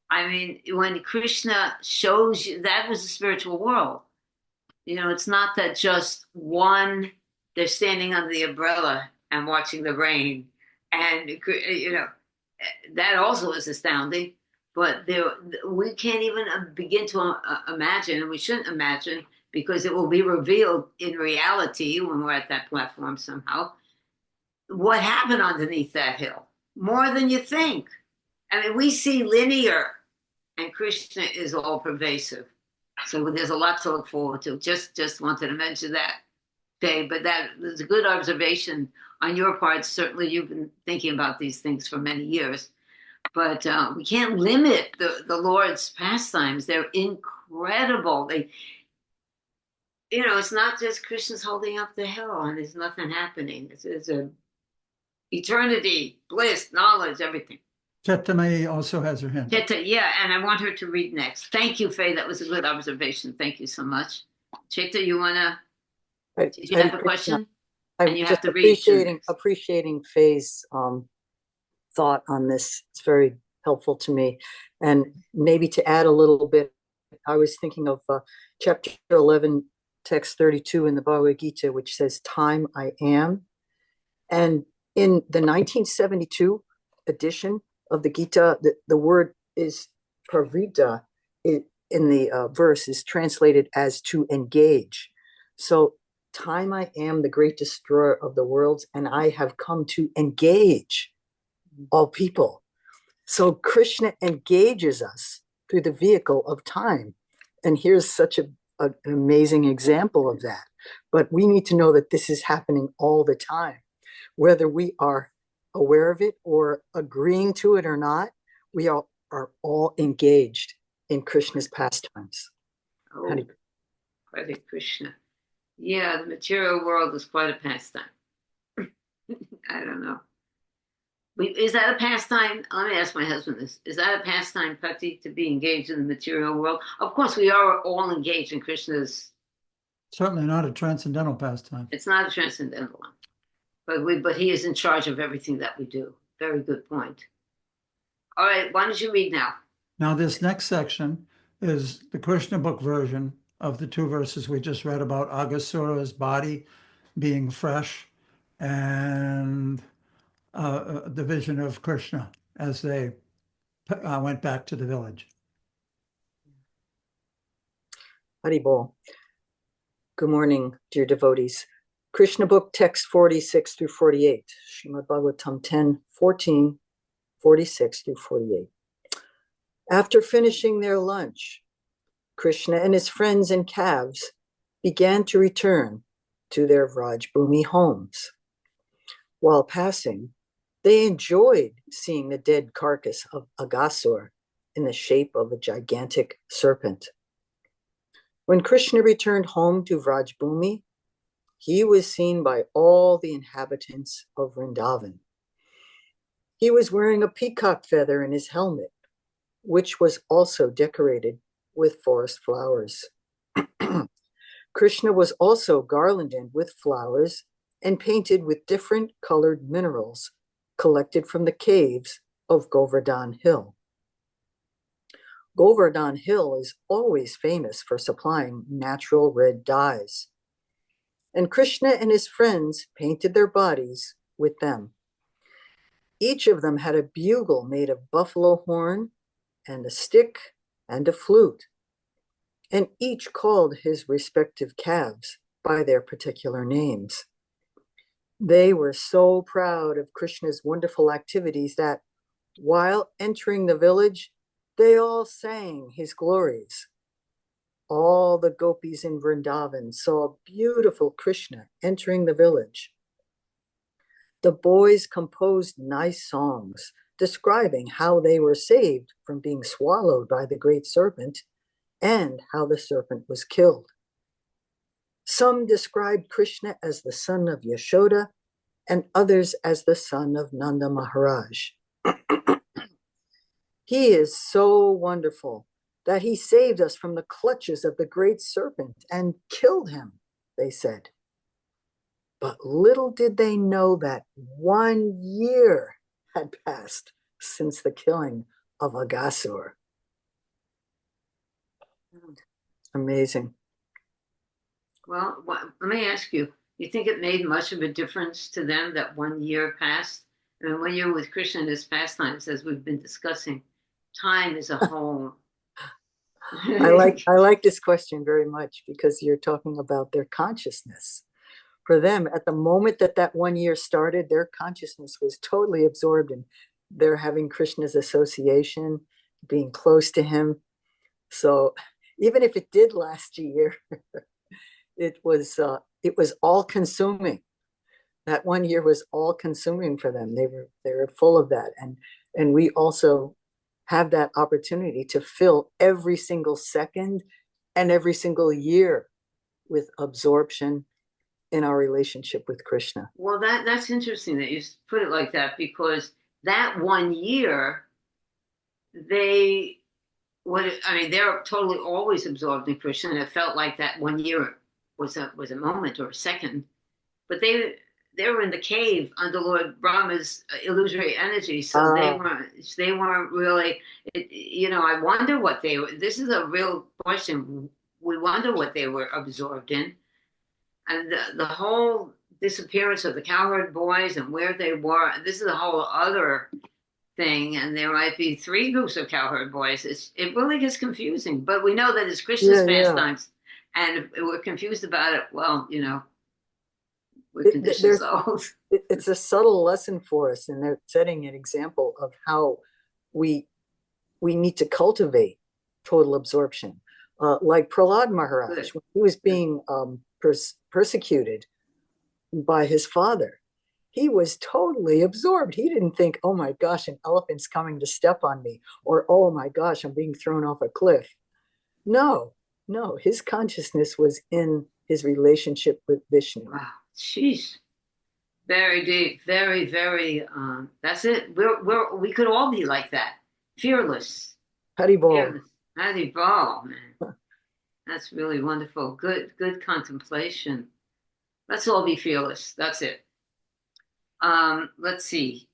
I mean, when Krishna shows you, that was the spiritual world. It's not that just they're standing under the umbrella and watching the rain. And, that also is astounding. But we can't even begin to imagine, and we shouldn't imagine, because it will be revealed in reality when we're at that platform somehow, what happened underneath that hill. More than you think. I mean, we see linear, and Krishna is all pervasive. So there's a lot to look forward to. Just wanted to mention that. Okay, but that was a good observation on your part. Certainly, you've been thinking about these things for many years. But we can't limit the Lord's pastimes. They're incredible. It's not just Christians holding up the hill and there's nothing happening. It's a eternity, bliss, knowledge, everything. Chetame also has her hand up. Cheta, yeah, and I want her to read next. Thank you, Faye. That was a good observation. Thank you so much. Cheta, you did you have a question? I'm And you just have to read appreciating Faye's thought on this. It's very helpful to me. And maybe to add a little bit, I was thinking of chapter 11, text 32 in the Bhagavad Gita, which says, "Time I am." And in the 1972 edition of the Gita, the word is pravida in the verse is translated as to engage. So time I am the great destroyer of the worlds, and I have come to engage all people. So Krishna engages us through the vehicle of time. And here's such an amazing example of that. But we need to know that this is happening all the time. Whether we are aware of it or agreeing to it or not, we are all engaged in Krishna's pastimes. Oh, Hare Krishna. Yeah, the material world is quite a pastime. I don't know. Is that a pastime? Let me ask my husband this. Is that a pastime, Pati, to be engaged in the material world? Of course, we are all engaged in Krishna's. Certainly not a transcendental pastime. It's not a transcendental one. But he is in charge of everything that we do. Very good point. All right, why don't you read now? Now, this next section is the Krishna book version of the two verses we just read about Aghasura's body being fresh and the vision of Krishna as they went back to the village. Haribol. Good morning, dear devotees. Krishna book text 46 through 48, Srimad Bhagavatam 10, 14, 46 through 48. After finishing their lunch, Krishna and his friends and calves began to return to their Vrajbhumi homes. While passing, they enjoyed seeing the dead carcass of Aghasur in the shape of a gigantic serpent. When Krishna returned home to Vrajbhumi, he was seen by all the inhabitants of Vrindavan. He was wearing a peacock feather in his helmet, which was also decorated with forest flowers. Krishna was also garlanded with flowers and painted with different colored minerals collected from the caves of Govardhan Hill. Govardhan Hill is always famous for supplying natural red dyes. And Krishna and his friends painted their bodies with them. Each of them had a bugle made of buffalo horn and a stick and a flute, and each called his respective calves by their particular names. They were so proud of Krishna's wonderful activities that while entering the village, they all sang his glories. All the gopis in Vrindavan saw beautiful Krishna entering the village. The boys composed nice songs describing how they were saved from being swallowed by the great serpent and how the serpent was killed. Some described Krishna as the son of Yashoda and others as the son of Nanda Maharaj. He is so wonderful that he saved us from the clutches of the great serpent and killed him, they said. But little did they know that 1 year had passed since the killing of Aghasur. Amazing. Well, let me ask you, you think it made much of a difference to them that 1 year passed? I mean, 1 year with Krishna and his pastimes, as we've been discussing, time is a whole. I like this question very much because you're talking about their consciousness. For them, at the moment that 1 year started, their consciousness was totally absorbed in their having Krishna's association, being close to him. So even if it did last a year, it was all consuming. That 1 year was all consuming for them. They were full of that. And we also have that opportunity to fill every single second and every single year with absorption in our relationship with Krishna. Well, that's interesting that you put it like that, because that 1 year, they're totally always absorbed in Krishna, and it felt like that 1 year was a moment or a second. But they were in the cave under Lord Brahma's illusory energy, so they weren't really. I wonder what they were. This is a real question. We wonder what they were absorbed in, and the whole disappearance of the cowherd boys and where they were. This is a whole other thing, and there might be 3 groups of cowherd boys. It really gets confusing, but we know that it's Krishna's pastimes, and if we're confused about it, well, we're conditioned souls. It's a subtle lesson for us, and they're setting an example of how we need to cultivate total absorption. Like Prahlad Maharaj, when he was being persecuted by his father, he was totally absorbed. He didn't think, oh my gosh, an elephant's coming to step on me, or oh my gosh, I'm being thrown off a cliff. No, his consciousness was in his relationship with Vishnu. Wow, jeez. Very deep, very, very, that's it. We could all be like that. Fearless. Haribol. Haribol, man. That's really wonderful. Good contemplation. Let's all be fearless. That's it. Let's see.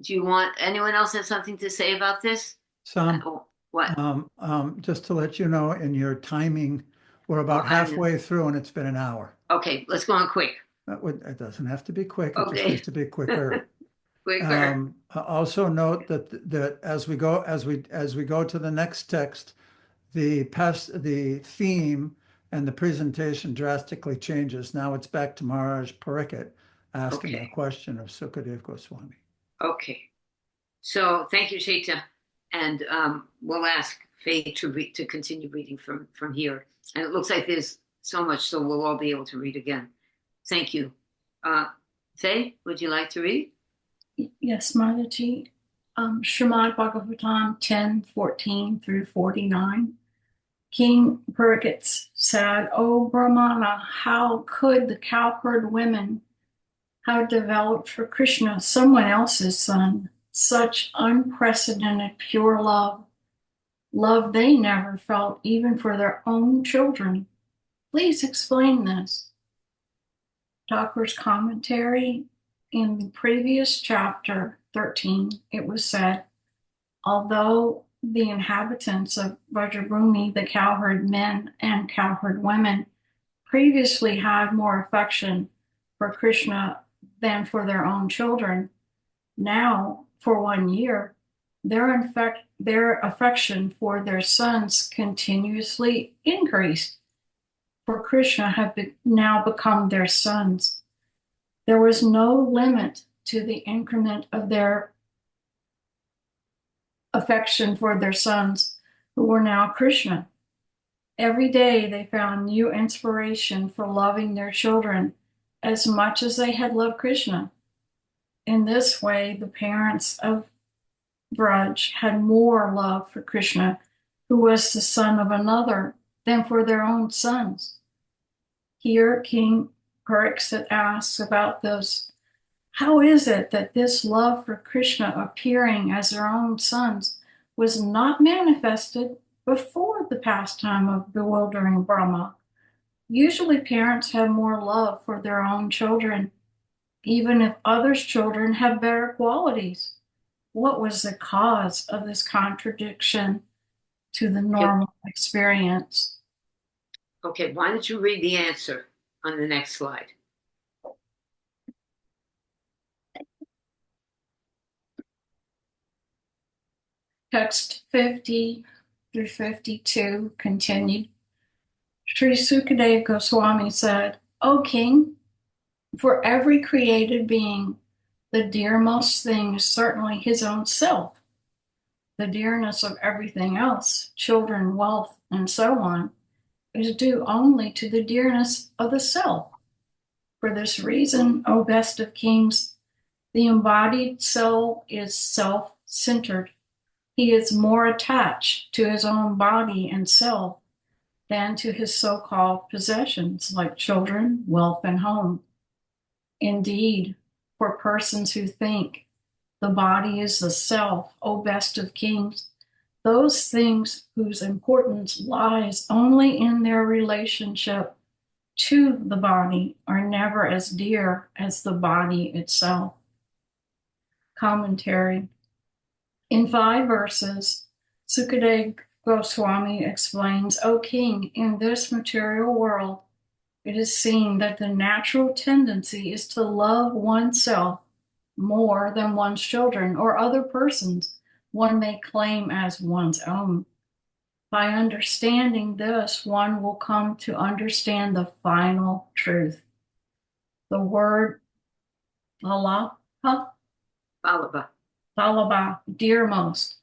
Do you want anyone else have something to say about this? Sam, What? just to let you know, in your timing, we're about halfway through and it's been an hour. Okay, let's go on quick. It doesn't have to be quick. It Okay. just needs to be quicker. Quicker. Also note that as we go to the next text, the theme and the presentation drastically changes. Now it's back to Maharaj Pariksit asking a question of Sukadev Goswami. Okay. So thank you, Chaitya. And we'll ask Faye to continue reading from here. And it looks like there's so much, so we'll all be able to read again. Thank you. Faye, would you like to read? Yes, Mataji. Srimad Bhagavatam 10:14 through 49. King Pariksit said, "O Brahmana, how could the cowherd women have developed for Krishna, someone else's son, such unprecedented pure love they never felt even for their own children? Please explain this." Thakur's commentary: in the previous chapter 13, it was said, although the inhabitants of Vrajabhumi, the cowherd men and cowherd women, previously had more affection for Krishna than for their own children, now, for 1 year, their affection for their sons continuously increased, for Krishna had now become their sons. There was no limit to the increment of their affection for their sons, who were now Krishna. Every day they found new inspiration for loving their children as much as they had loved Krishna. In this way, the parents of Vraj had more love for Krishna, who was the son of another, than for their own sons. Here, King Pariksit asks about this. How is it that this love for Krishna appearing as their own sons was not manifested before the pastime of bewildering Brahma? Usually parents have more love for their own children, even if others' children have better qualities. What was the cause of this contradiction to the normal experience? Okay, why don't you read the answer on the next slide? Text 50 through 52 continued. Sri Sukadev Goswami said, "O king, for every created being, the dearmost thing is certainly his own self. the dearness of everything else, children, wealth, and so on, is due only to the dearness of the self. For this reason, O best of kings, the embodied soul is self-centered. He is more attached to his own body and self than to his so-called possessions like children, wealth, and home. Indeed, for persons who think the body is the self, O best of kings, those things whose importance lies only in their relationship to the body are never as dear as the body itself. Commentary. In 5 verses, Sukadeva Goswami explains, O king, in this material world, it is seen that the natural tendency is to love oneself more than one's children or other persons one may claim as one's own. By understanding this, one will come to understand the final truth. The word Vallabha, dearmost,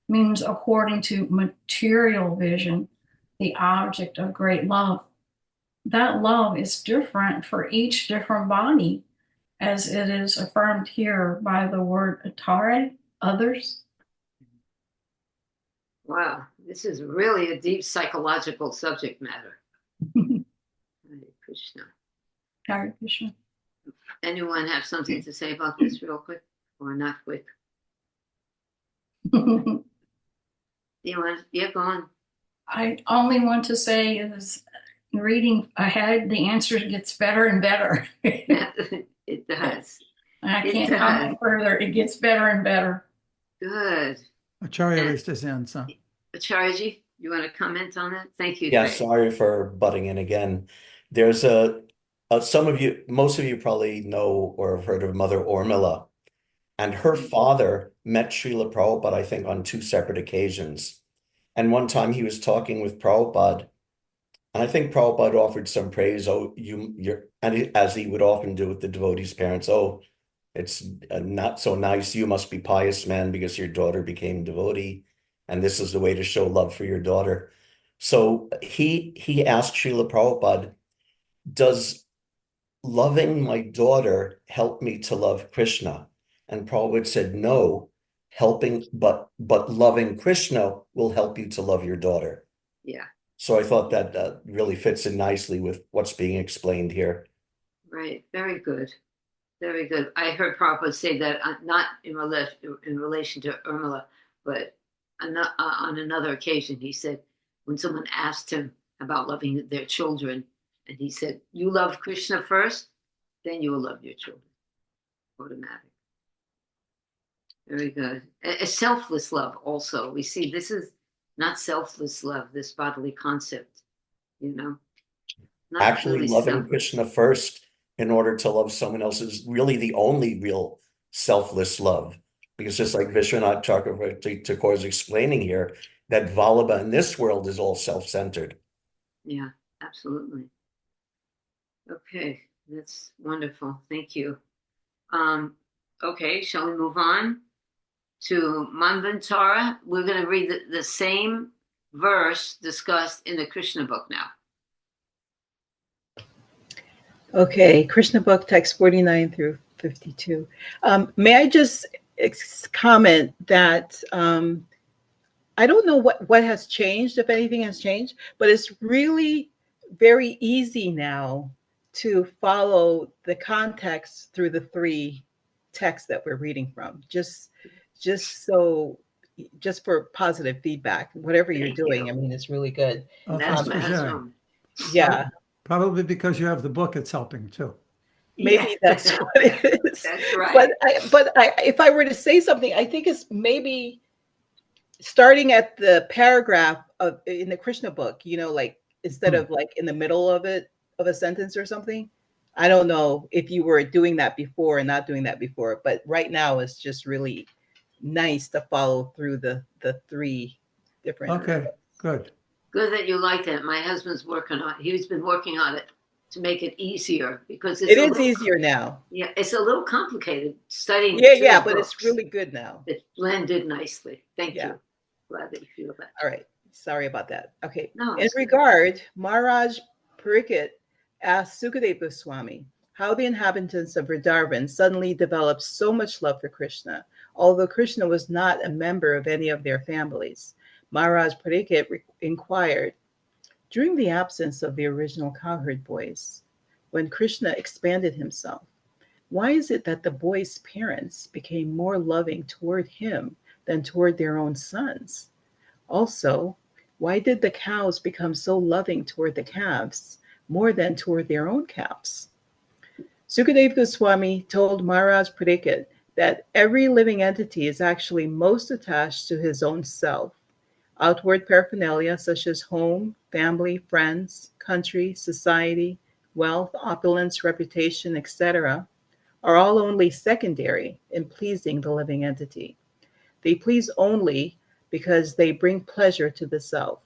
means, according to material vision, the object of great love. That love is different for each different body, as it is affirmed here by the word atare, others. Wow, this is really a deep psychological subject matter. Hare Krishna. Hare Krishna. Anyone have something to say about this real quick or not quick? Yeah, go on. I only want to say is reading ahead, the answer gets better and better. It does. I It can't does. comment further. It gets better and better. Good. Acharya raised his hand, so. Acharyaji, you want to comment on that? Thank you. Yeah, Craig. sorry for butting in again. There's most of you probably know or have heard of Mother Urmila, and her father met Srila Prabhupada, I think, on 2 separate occasions. And one time he was talking with Prabhupada, and I think Prabhupada offered some praise. Oh, and as he would often do with the devotees' parents, oh, it's not so nice. You must be pious, man, because your daughter became devotee, and this is the way to show love for your daughter. So he asked Srila Prabhupada, does loving my daughter help me to love Krishna? And Prabhupada said, no, but loving Krishna will help you to love your daughter. Yeah, So I thought that really fits in nicely with what's being explained here. right. Very good. Very good. I heard Prabhupada say that not in relation to Urmila, but on another occasion, he said, when someone asked him about loving their children, and he said, you love Krishna first, then you will love your children. Automatic. Very good. A selfless love also. We see this is not selfless love, this bodily concept, Not Actually, really loving selfless. Krishna first in order to love someone else is really the only real selfless love. Because just like Vishwanath Thakur is explaining here, that Vallabha in this world is all self-centered. Yeah, absolutely. Okay, that's wonderful. Thank you. Okay, shall we move on to Manvantara? We're going to read the same verse discussed in the Krishna book now. Okay, Krishna book, text 49 through 52. May I just comment that I don't know what has changed, if anything has changed, but it's really very easy now to follow the context through the 3 texts that we're reading from. Just for positive feedback, whatever you're Thank doing. you. I mean, it's really good. Oh, That's thanks my for sharing. husband. Yeah, Probably because you have the book, it's helping too. maybe that's what it is. That's right. But if I were to say something, I think it's maybe starting at the paragraph in the Krishna book, like instead of like in the middle of a sentence or something. I don't know if you were doing that before and not doing that before, but right now it's just really nice to follow through the 3 different. Okay, good. Good that you like that. My husband's working on it. He's been working on it to make it easier because It is easier now. Yeah, it's a little complicated studying. Yeah, 2 but it's books. really good now. It blended nicely. Thank Yeah. you. glad that you feel that. All right. Sorry about that. Okay. No, In it's good. regard, Maharaj Pariksit asked Sukadeva Goswami how the inhabitants of Vrindavan suddenly developed so much love for Krishna, although Krishna was not a member of any of their families. Maharaj Pariksit inquired, during the absence of the original cowherd boys, when Krishna expanded himself, why is it that the boys' parents became more loving toward him than toward their own sons? Also, why did the cows become so loving toward the calves more than toward their own calves? Sukadeva Goswami told Maharaj Pariksit that every living entity is actually most attached to his own self. Outward paraphernalia such as home, family, friends, country, society, wealth, opulence, reputation, etc., are all only secondary in pleasing the living entity. They please only because they bring pleasure to the self.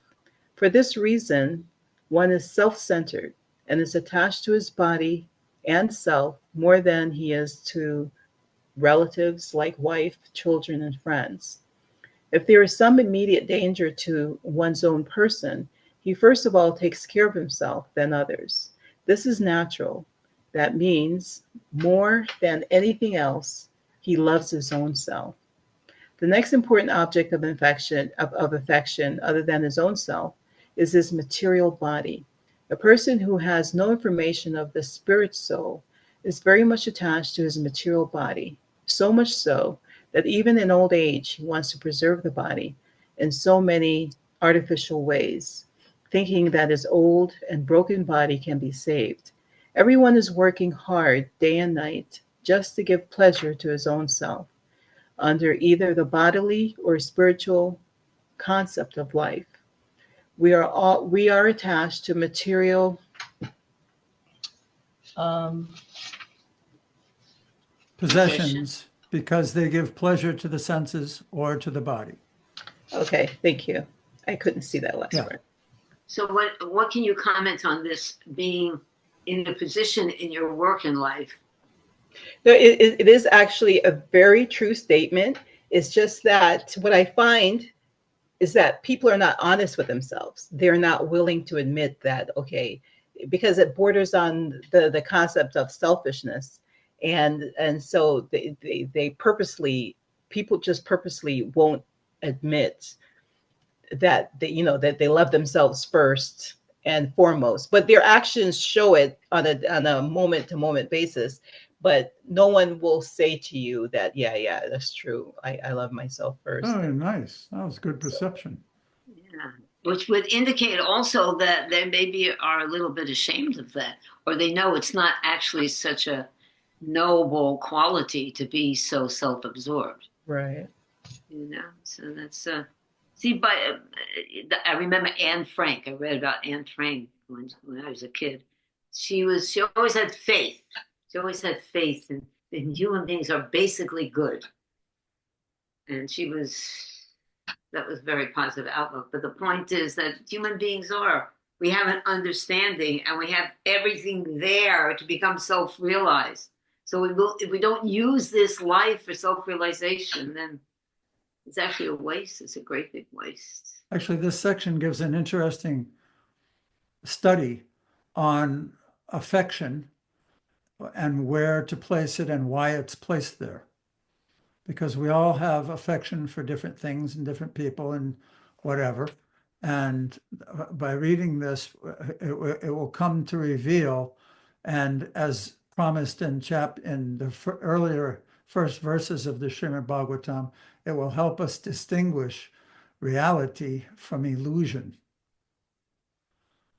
For this reason, one is self-centered and is attached to his body and self more than he is to relatives like wife, children, and friends. If there is some immediate danger to one's own person, he first of all takes care of himself, then others. This is natural. That means more than anything else, he loves his own self. The next important object of affection, other than his own self, is his material body. A person who has no information of the spirit soul is very much attached to his material body, so much so that even in old age, he wants to preserve the body in so many artificial ways, thinking that his old and broken body can be saved. Everyone is working hard day and night just to give pleasure to his own self, under either the bodily or spiritual concept of life. We are attached to material Possessions because they give pleasure to the senses or to the body. Okay, thank you. I couldn't see that last Yeah. word. So what can you comment on this being in a position in your work in life? No, it is actually a very true statement. It's just that what I find is that people are not honest with themselves. They're not willing to admit that, okay, because it borders on the concept of selfishness. And so they purposely, people just purposely won't admit that that they love themselves first and foremost, but their actions show it on a moment to moment basis. But no one will say to you that, yeah, that's true. I love myself first. Oh, nice. That was good perception. Yeah, which would indicate also that they maybe are a little bit ashamed of that, or they know it's not actually such a noble quality to be so self-absorbed. Right. So that's see. But I remember Anne Frank. I read about Anne Frank when I was a kid. She always had faith. She always had faith in human beings are basically good, and that was a very positive outlook. But the point is that human beings we have an understanding and we have everything there to become self-realized. So if we don't use this life for self-realization, then it's actually a waste. It's a great big waste. Actually, this section gives an interesting study on affection and where to place it and why it's placed there. Because we all have affection for different things and different people and whatever. And by reading this, it will come to reveal, and as promised in the earlier first verses of the Srimad Bhagavatam, it will help us distinguish reality from illusion.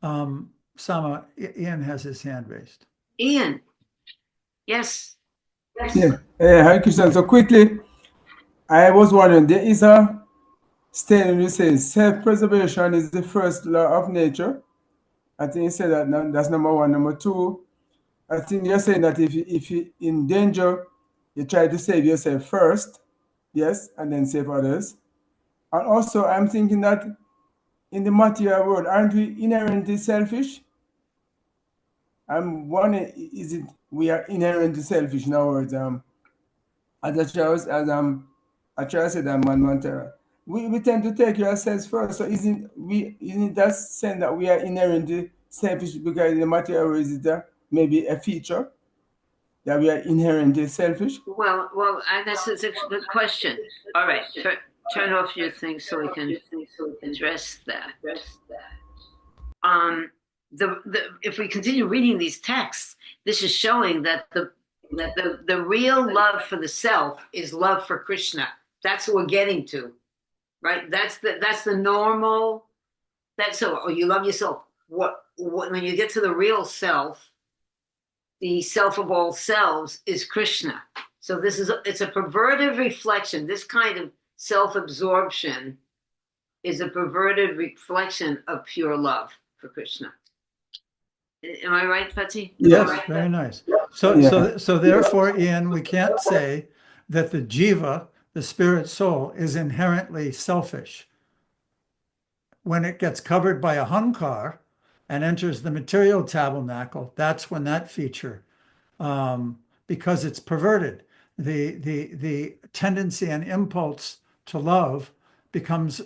Sama, Ian has his hand raised. Ian, yes. Yeah, Hare Krishna. So quickly, I was wondering, there is a statement that says self-preservation is the first law of nature. I think you said that that's number one. Number two, I think you're saying that if you're in danger, you try to save yourself first, yes, and then save others. And also, I'm thinking that in the material world, aren't we inherently selfish? I'm wondering, is it we are inherently selfish? In other words, as I try to say that, Manmantara, we tend to take ourselves first. So isn't that saying that we are inherently selfish because in the material world is it maybe a feature that we are inherently selfish? Well, and this is a good question. All right, turn off your thing so we can address that. If we continue reading these texts, this is showing that the real love for the self is love for Krishna. That's what we're getting to, right? That's the normal. That's so. Oh, you love yourself. What when you get to the real self, the self of all selves is Krishna. So it's a perverted reflection. This kind of self-absorption is a perverted reflection of pure love for Krishna. Am I right, Patsy? Yes, Right? very nice. So, Yeah. so therefore, Ian, we can't say that the jiva, the spirit soul, is inherently selfish. When it gets covered by a hankar and enters the material tabernacle, that's when that feature, because it's perverted, the tendency and impulse to love becomes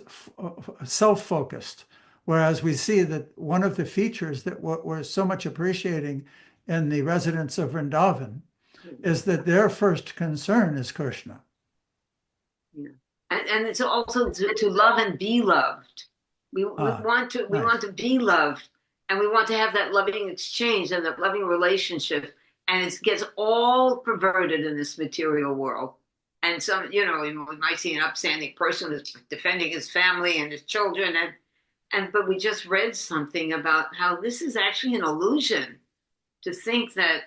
self-focused. Whereas we see that one of the features that we're so much appreciating in the residents of Vrindavan is that their first concern is Krishna. Yeah. And it's also to love and be loved. We want to be loved, and we want to have that loving exchange and that loving relationship. And it gets all perverted in this material world. And some, we might see an upstanding person who's defending his family and his children, but we just read something about how this is actually an illusion to think that,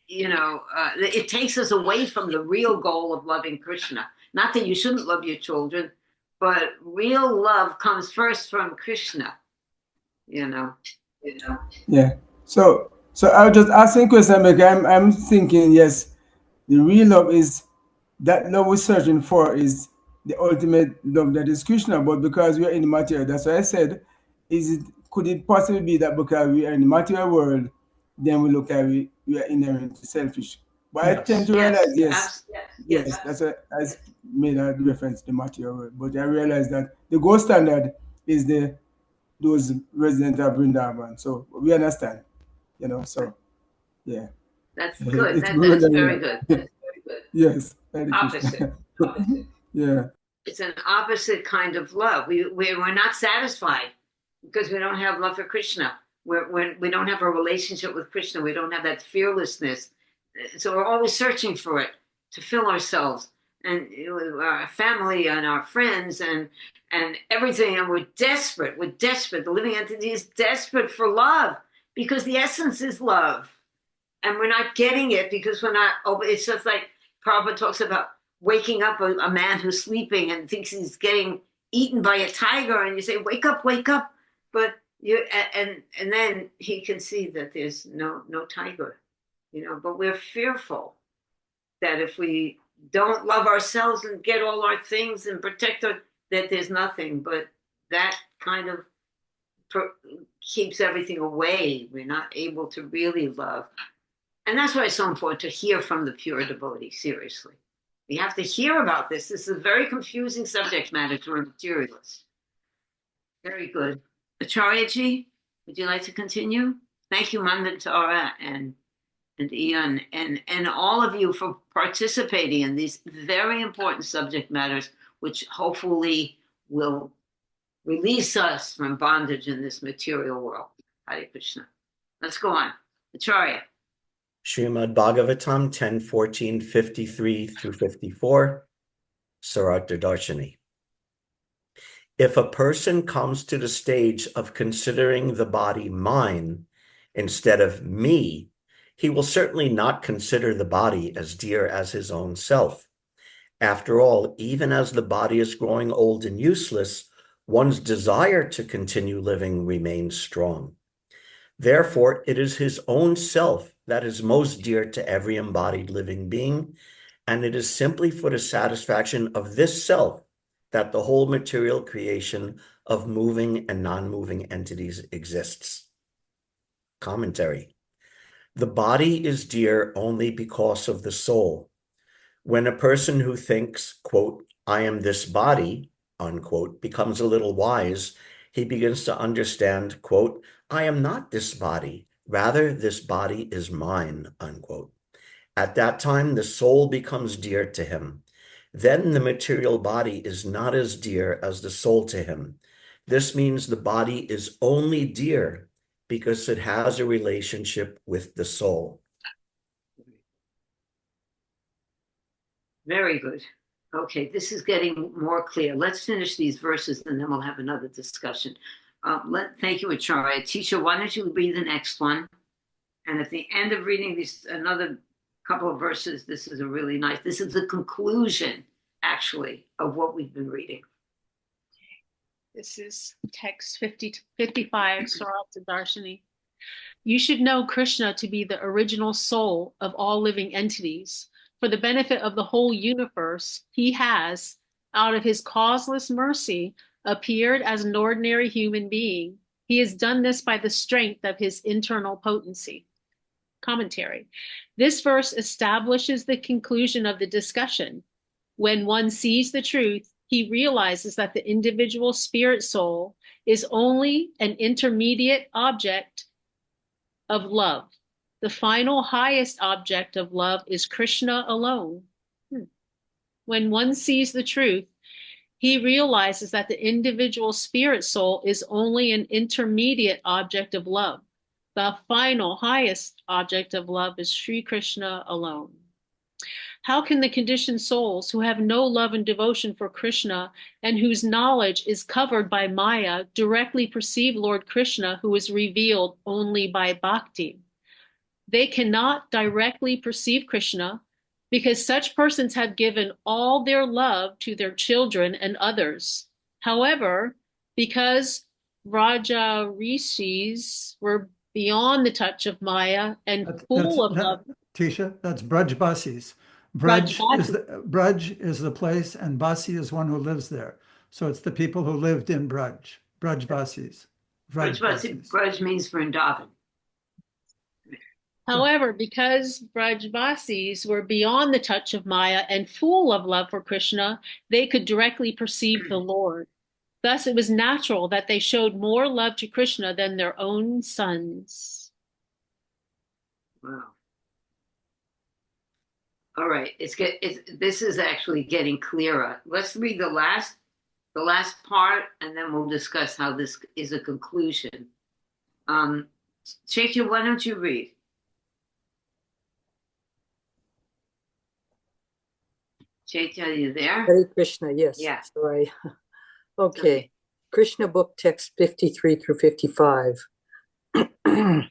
it takes us away from the real goal of loving Krishna. Not that you shouldn't love your children, but real love comes first from Krishna, Yeah. So I was just asking question because I'm thinking, yes, the real love is that love we're searching for is the ultimate love that is Krishna. But because we are in the material, that's why I said, could it possibly be that because we are in the material world, then we look at we are inherently selfish? But I tend to realize, yes, that's I made a reference to the material world. But I realize that the gold standard is those residents of Vrindavan. So we understand, so yeah. That's good. It's That's very good. That's very good. Yes. Opposite. Yeah. It's an opposite kind of love. We're not satisfied because we don't have love for Krishna. We don't have a relationship with Krishna. We don't have that fearlessness. So we're always searching for it to fill ourselves and our family and our friends and everything. And we're desperate. The living entity is desperate for love because the essence is love. And we're not getting it because we're not. It's just like Prabhupada talks about waking up a man who's sleeping and thinks he's getting eaten by a tiger, and you say, "Wake up, wake up!" But and then he can see that there's no tiger, But we're fearful that if we don't love ourselves and get all our things and protect that there's nothing. But that kind of keeps everything away. We're not able to really love. And that's why it's so important to hear from the pure devotee, seriously. We have to hear about this. This is a very confusing subject matter to a materialist. Very good. Acharya-ji, would you like to continue? Thank you, Mandantara and Ian, and all of you for participating in these very important subject matters, which hopefully will release us from bondage in this material world. Hare Krishna. Let's go on. Acharya. Srimad Bhagavatam 10:14, 53 through 54, Sarartha Darshini. If a person comes to the stage of considering the body mine instead of me, he will certainly not consider the body as dear as his own self. After all, even as the body is growing old and useless, one's desire to continue living remains strong. Therefore, it is his own self that is most dear to every embodied living being, and it is simply for the satisfaction of this self that the whole material creation of moving and non-moving entities exists. Commentary. The body is dear only because of the soul. When a person who thinks, quote, "I am this body," unquote, becomes a little wise, he begins to understand, quote, I am not this body, rather this body is mine, unquote. At that time, the soul becomes dear to him. Then the material body is not as dear as the soul to him. This means the body is only dear because it has a relationship with the soul. Very good. Okay, this is getting more clear. Let's finish these verses and then we'll have another discussion. Thank you, Acharya. Teacher, why don't you read the next one? And at the end of reading these another couple of verses, this is the conclusion, actually, of what we've been reading. This is text 55, Sarata Darshini. You should know Krishna to be the original soul of all living entities. For the benefit of the whole universe, he has, out of his causeless mercy, appeared as an ordinary human being. He has done this by the strength of his internal potency. Commentary. This verse establishes the conclusion of the discussion. When one sees the truth, he realizes that the individual spirit soul is only an intermediate object of love. The final highest object of love is Krishna alone. When one sees the truth, he realizes that the individual spirit soul is only an intermediate object of love. The final highest object of love is Sri Krishna alone. How can the conditioned souls who have no love and devotion for Krishna and whose knowledge is covered by Maya directly perceive Lord Krishna, who is revealed only by bhakti? They cannot directly perceive Krishna because such persons have given all their love to their children and others. However, because Raja Rishis were beyond the touch of Maya and full of love. Tisha, that's Brajbasis. Braj is the place, and Basi is one who lives there. So it's the people who lived in Braj. Brajbasis. Braj means Vrindavan. However, because Brajbasis were beyond the touch of Maya and full of love for Krishna, they could directly perceive the Lord. Thus, it was natural that they showed more love to Krishna than their own sons. Wow. All right, this is actually getting clearer. Let's read the last part, and then we'll discuss how this is a conclusion. Chaitya, why don't you read? Chaitya, are you there? Hare Krishna, yes. Yeah. Sorry. Okay. Krishna book text 53 through 55. The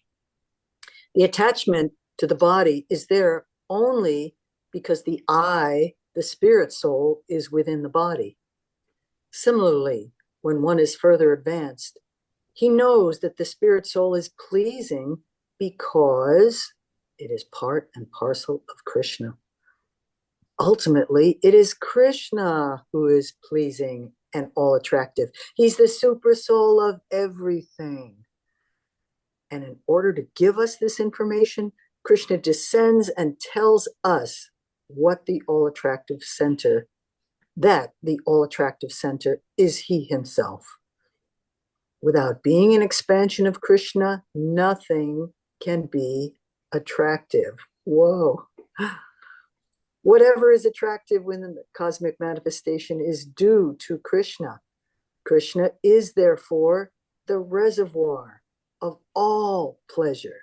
attachment to the body is there only because the I, the spirit soul, is within the body. Similarly, when one is further advanced, he knows that the spirit soul is pleasing because it is part and parcel of Krishna. Ultimately, it is Krishna who is pleasing and all attractive. He's the super soul of everything. And in order to give us this information, Krishna descends and tells us what the all-attractive center, that the all-attractive center is he himself. Without being an expansion of Krishna, nothing can be attractive. Whoa. Whatever is attractive within the cosmic manifestation is due to Krishna. Krishna is therefore the reservoir of all pleasure.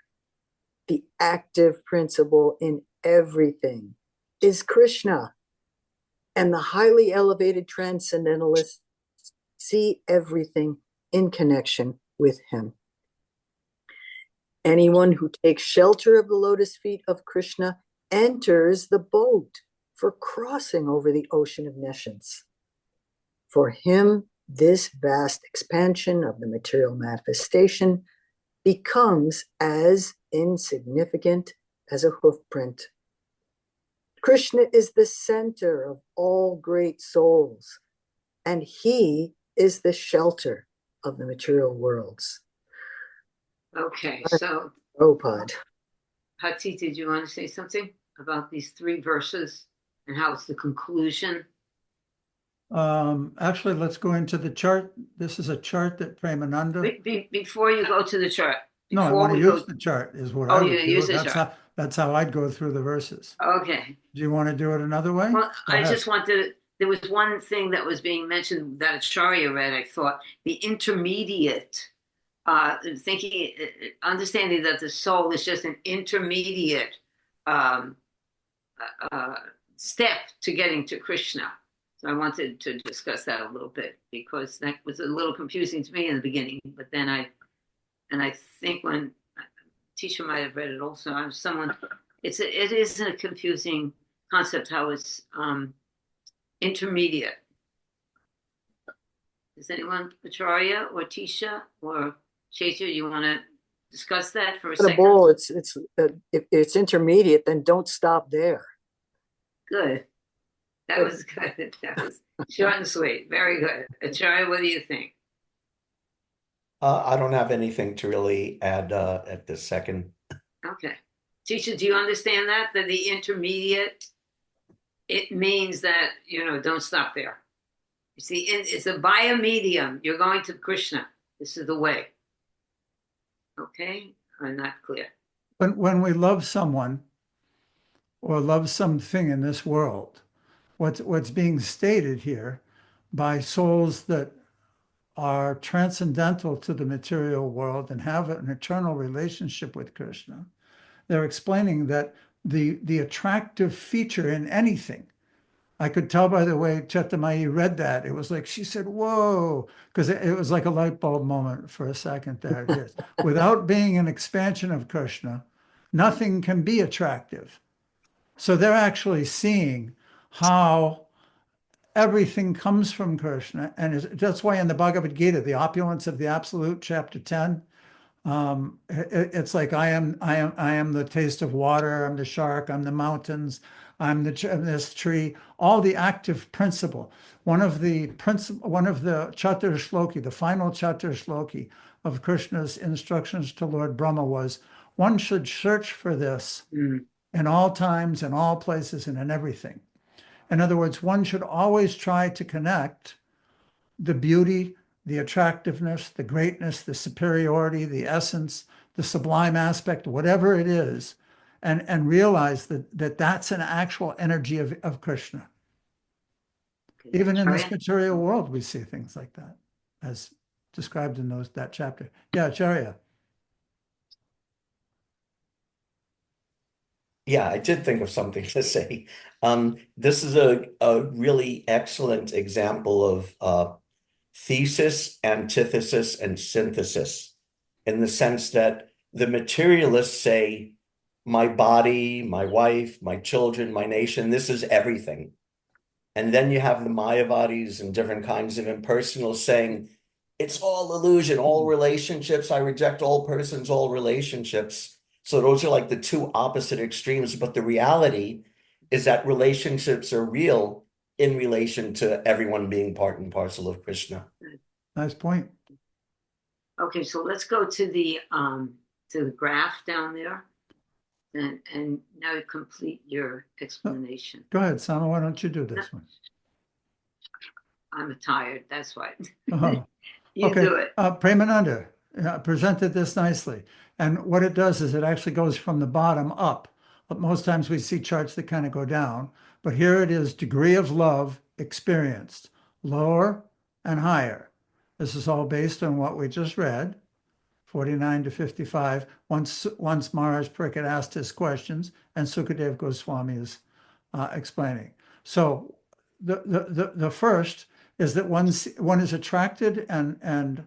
The active principle in everything is Krishna. And the highly elevated transcendentalists see everything in connection with him. Anyone who takes shelter of the lotus feet of Krishna enters the boat for crossing over the ocean of nescience. For him, this vast expansion of the material manifestation becomes as insignificant as a hoofprint. Krishna is the center of all great souls, and he is the shelter of the material worlds. Okay, so Prabhupada. Hati, did you want to say something about these three verses and how it's the conclusion? Actually, let's go into the chart. This is a chart that Premananda. Before you go to the chart, No, I before want to we use go, the chart is what Oh, I you would do. use the chart. That's how I'd go through the verses. okay. Do you want to do it another way? Well, Go I ahead. just wanted, there was one thing that was being mentioned that Acharya read, I thought, the intermediate, thinking, understanding that the soul is just an intermediate step to getting to Krishna. So I wanted to discuss that a little bit because that was a little confusing to me in the beginning. But then I think when teacher might have read it also, I'm someone. It is a confusing concept how it's intermediate. Does anyone, Acharya or Tisha or Chaitya, you want to discuss that for a The second? bowl, if it's intermediate, then don't stop there. Good. That was good. That was short and sweet. Very good. Acharya, what do you think? I don't have anything to really add at this second. Okay. Teacher, do you understand that? That the intermediate, it means that, don't stop there. You see, it's a via medium. You're going to Krishna. This is the way. Okay? I'm not clear. When we love someone or love something in this world, what's being stated here by souls that are transcendental to the material world and have an eternal relationship with Krishna, they're explaining that the attractive feature in anything, I could tell by the way Chetamayi read that, it was like she said, whoa, because it was like a light bulb moment for a second there. It is. Without being an expansion of Krishna, nothing can be attractive. So they're actually seeing how everything comes from Krishna. And that's why in the Bhagavad Gita, the opulence of the absolute, chapter 10, it's like I am the taste of water, I'm the shark, I'm the mountains, I'm this tree, all the active principle. One of the Chatur Shloki, the final Chatur Shloki of Krishna's instructions to Lord Brahma was, one should search for this in all times, in all places, and in everything. In other words, one should always try to connect the beauty, the attractiveness, the greatness, the superiority, the essence, the sublime aspect, whatever it is, and realize that that's an actual energy of Krishna. Okay, Even in this Acharya? material world, we see things like that, as described in that chapter. Yeah, Acharya. Yeah, I did think of something to say. This is a really excellent example of thesis, antithesis, and synthesis, in the sense that the materialists say, my body, my wife, my children, my nation, this is everything. And then you have the Mayavadis and different kinds of impersonals saying, it's all illusion, all relationships. I reject all persons, all relationships. So those are like the two opposite extremes. But the reality is that relationships are real in relation to everyone being part and parcel of Krishna. Nice point. Okay, so let's go to the graph down there, and now complete your explanation. Go ahead, Sama, why don't you do this one? I'm tired, that's why. Oh, You okay. do it. Premananda presented this nicely. And what it does is it actually goes from the bottom up. But most times we see charts that kind of go down. But here it is, degree of love experienced, lower and higher. This is all based on what we just read, 49 to 55. Once Maharaj Pariksit asked his questions, and Sukadev Goswami is explaining. So the first is that one is attracted and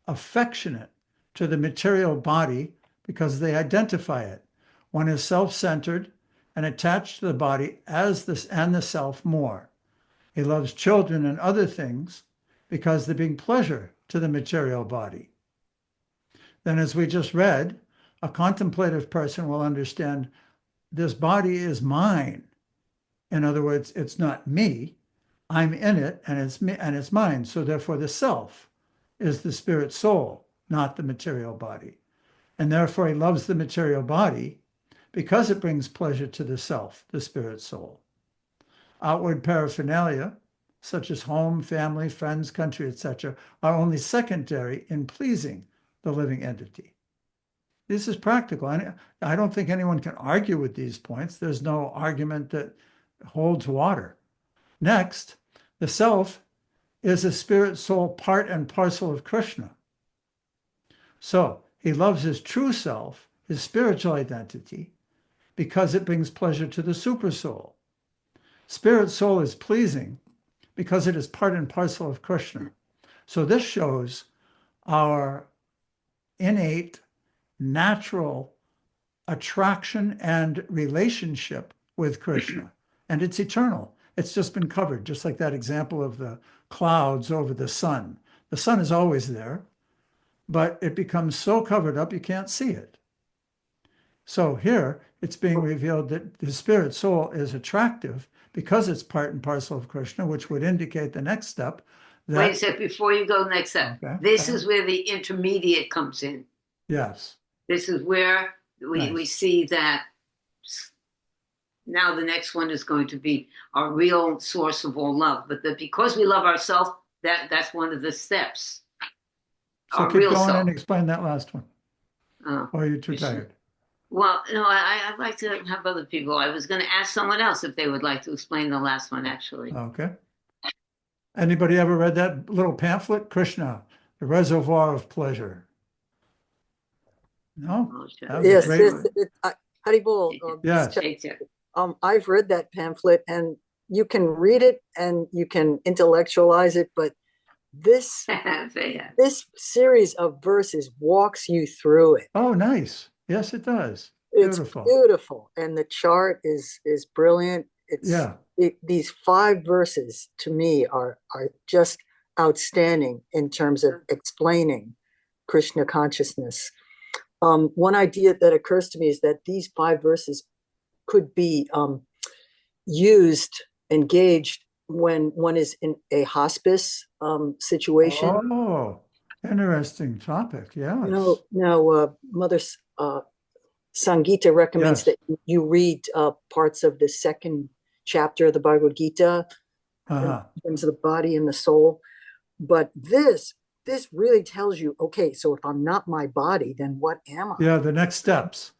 affectionate to the material body because they identify it. One is self-centered and attached to the body as this and the self more. He loves children and other things because they bring pleasure to the material body. Then, as we just read, a contemplative person will understand this body is mine. In other words, it's not me. I'm in it, and it's me, and it's mine. So therefore, the self is the spirit soul, not the material body. And therefore, he loves the material body because it brings pleasure to the self, the spirit soul. Outward paraphernalia, such as home, family, friends, country, etc., are only secondary in pleasing the living entity. This is practical. I don't think anyone can argue with these points. There's no argument that holds water. Next, the self is a spirit soul part and parcel of Krishna. So he loves his true self, his spiritual identity, because it brings pleasure to the super soul. Spirit soul is pleasing because it is part and parcel of Krishna. So this shows our innate, natural attraction and relationship with Krishna. And it's eternal. It's just been covered, just like that example of the clouds over the sun. The sun is always there, but it becomes so covered up you can't see it. So here it's being revealed that the spirit soul is attractive because it's part and parcel of Krishna, which would indicate the next step. Wait a sec, before you go next step. Okay. This is where the intermediate comes in. Yes. This is where we Nice. see that now the next one is going to be our real source of all love. But because we love ourselves, that's one of the steps. So Our keep real going self. and explain that last one. Oh. Or are you too You should. tired? Well, no, I'd like to have other people. I was going to ask someone else if they would like to explain the last one, actually. Okay. Anybody ever read that little pamphlet, Krishna, the Reservoir of Pleasure? No? Oh, shit. That was a Yes, great one. Haribol, Yes. Take care. I've read that pamphlet, and you can read it and you can intellectualize it, but this Yeah. this series of verses walks you through it. Oh, nice. Yes, it does. It's Beautiful. beautiful, and the chart is brilliant. It's Yeah. these 5 verses to me are just outstanding in terms of explaining Krishna consciousness. One idea that occurs to me is that these 5 verses could be engaged when one is in a hospice situation. Oh, interesting topic. Yes. Mother Sangeeta recommends Yes. that you read parts of the 2nd chapter of the Bhagavad Gita Uh-huh. in terms of the body and the soul. But this really tells you, okay, so if I'm not my body, then what am I? Yeah, the next steps.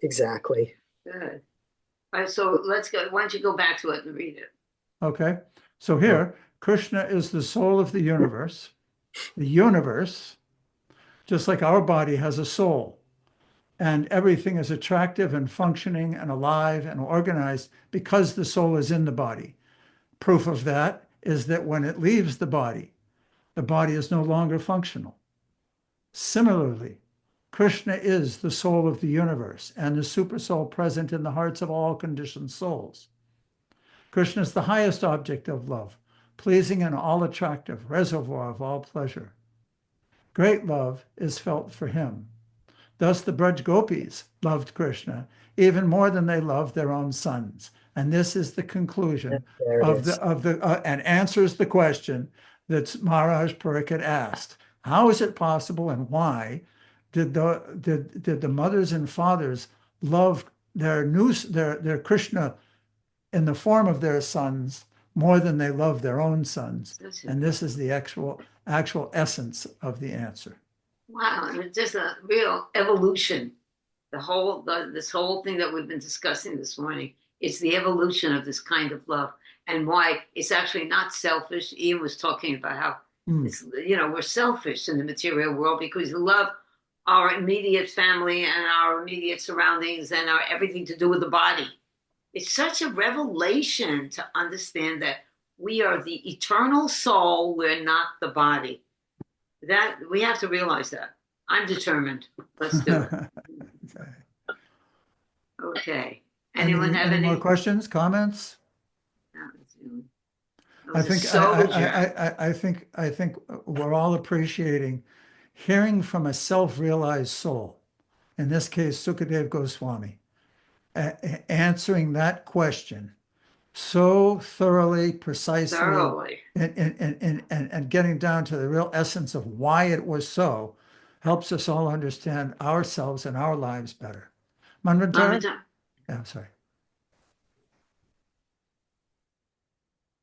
Exactly. Good. All right, so let's go. Why don't you go back to it and read it? Okay. So here, Krishna is the soul of the universe. The universe, just like our body, has a soul. And everything is attractive and functioning and alive and organized because the soul is in the body. Proof of that is that when it leaves the body is no longer functional. Similarly, Krishna is the soul of the universe and the super soul present in the hearts of all conditioned souls. Krishna is the highest object of love, pleasing and all attractive, reservoir of all pleasure. Great love is felt for him. Thus the Braj Gopis loved Krishna even more than they loved their own sons. And this is the conclusion There it is. and answers the question that Maharaj Pariksit asked. How is it possible and why did the mothers and fathers love their Krishna in the form of their sons more than they loved their own sons? And this is the actual essence of the answer. Wow, and it's just a real evolution. This whole thing that we've been discussing this morning is the evolution of this kind of love and why it's actually not selfish. Ian was talking about how it's, we're selfish in the material world because we love our immediate family and our immediate surroundings and our everything to do with the body. It's such a revelation to understand that we are the eternal soul. We're not the body. That we have to realize that. I'm determined. Let's do it. Okay. Okay. Anyone have any any more questions, comments? I think we're all appreciating hearing from a self-realized soul. In this case, Sukadev Goswami, answering that question so thoroughly, precisely, and getting down to the real essence of why it was so, helps us all understand ourselves and our lives better. Manvantara? Yeah, sorry.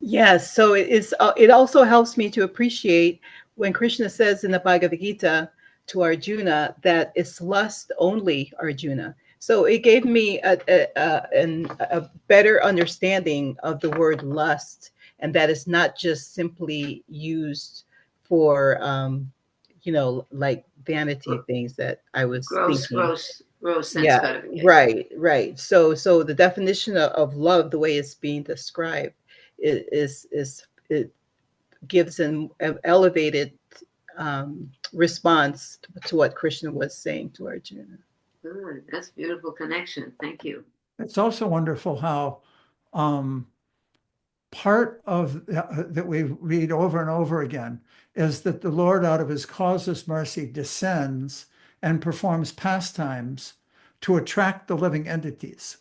Yes, so it is. It also helps me to appreciate when Krishna says in the Bhagavad Gita to Arjuna that it's lust only, Arjuna. So it gave me a better understanding of the word lust, and that it's not just simply used for, like vanity things that I was Gross, thinking. gross sense Yeah, gratification. right. So the definition of love, the way it's being described, is it gives an elevated response to what Krishna was saying to Arjuna. Good. That's beautiful connection. Thank you. It's also wonderful how part of that we read over and over again is that the Lord, out of his causeless mercy, descends and performs pastimes to attract the living entities,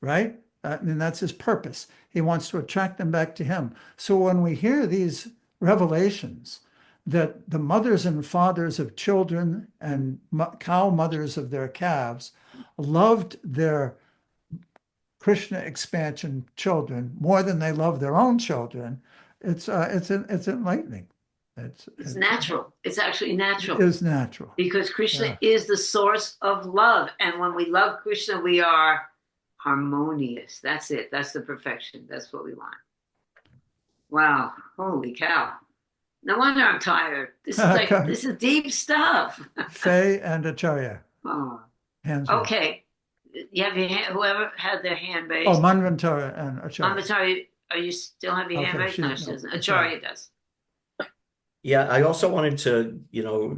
right? I mean, that's his purpose. He wants to attract them back to him. So when we hear these revelations that the mothers and fathers of children and cow mothers of their calves loved their Krishna expansion children more than they love their own children, it's enlightening. It's natural. It's actually natural. It is natural. Because Krishna is the source of love. And when we love Krishna, we are harmonious. That's it. That's the perfection. That's what we want. Wow. Holy cow. No wonder I'm tired. This is this is deep stuff. Faye and Acharya. Oh. Hands up. Okay. You have your hand, whoever had their hand raised. Oh, Manvantara and Acharya. Manvantara, are you still have your hand raised? No, she doesn't. Acharya does. Yeah, I also wanted to,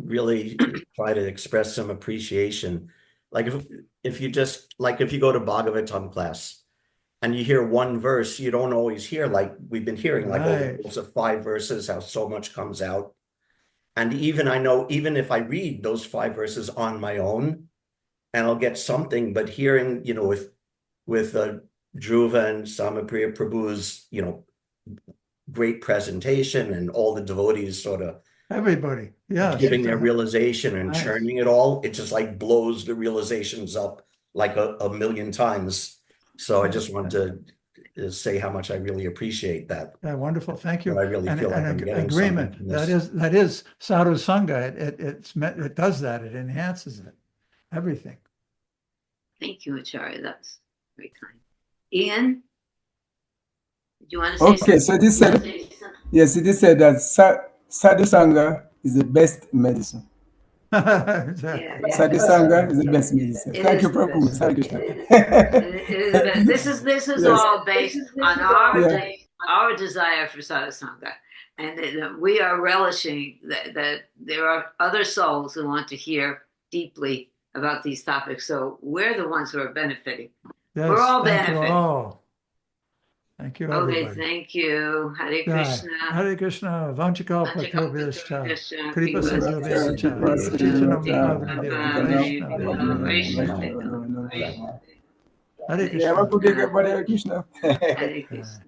really try to express some appreciation. Like if you just, like if you go to Bhagavatam class and you hear one verse, you don't always hear, like we've been hearing, like over the course of 5 verses, how so much comes out. And I know, even if I read those 5 verses on my own, and I'll get something, but hearing, with Dhruva and Samapriya Prabhu's, great presentation and all the devotees sort of everybody, yeah, giving their realization and churning it all, it just like blows the realizations up like a million times. So I just wanted to say how much I really appreciate that. Yeah, wonderful, thank you. I really feel like I'm getting agreement. From this. That is sadhu sangha. It does that. It enhances it. Everything. Thank you, Acharya. That's very kind. Ian, did you want to say something? Okay, so this said, yes, it is said that sadhu sangha is the best medicine. Sadhu sangha is the best medicine. Thank you, Prabhu. This is yes. All based on our desire for sadhu sangha, and that we are relishing that there are other souls who want to hear deeply about these topics. So we're the ones who are benefiting. Yes, we're all thank benefiting. You all. Thank you, everybody. Okay, thank you. Hare Krishna. Hare Krishna. Vanchakal Patobhyascha. Kripa Sindhubhyascha. Hare Krishna. Hare Krishna. Hare Krishna.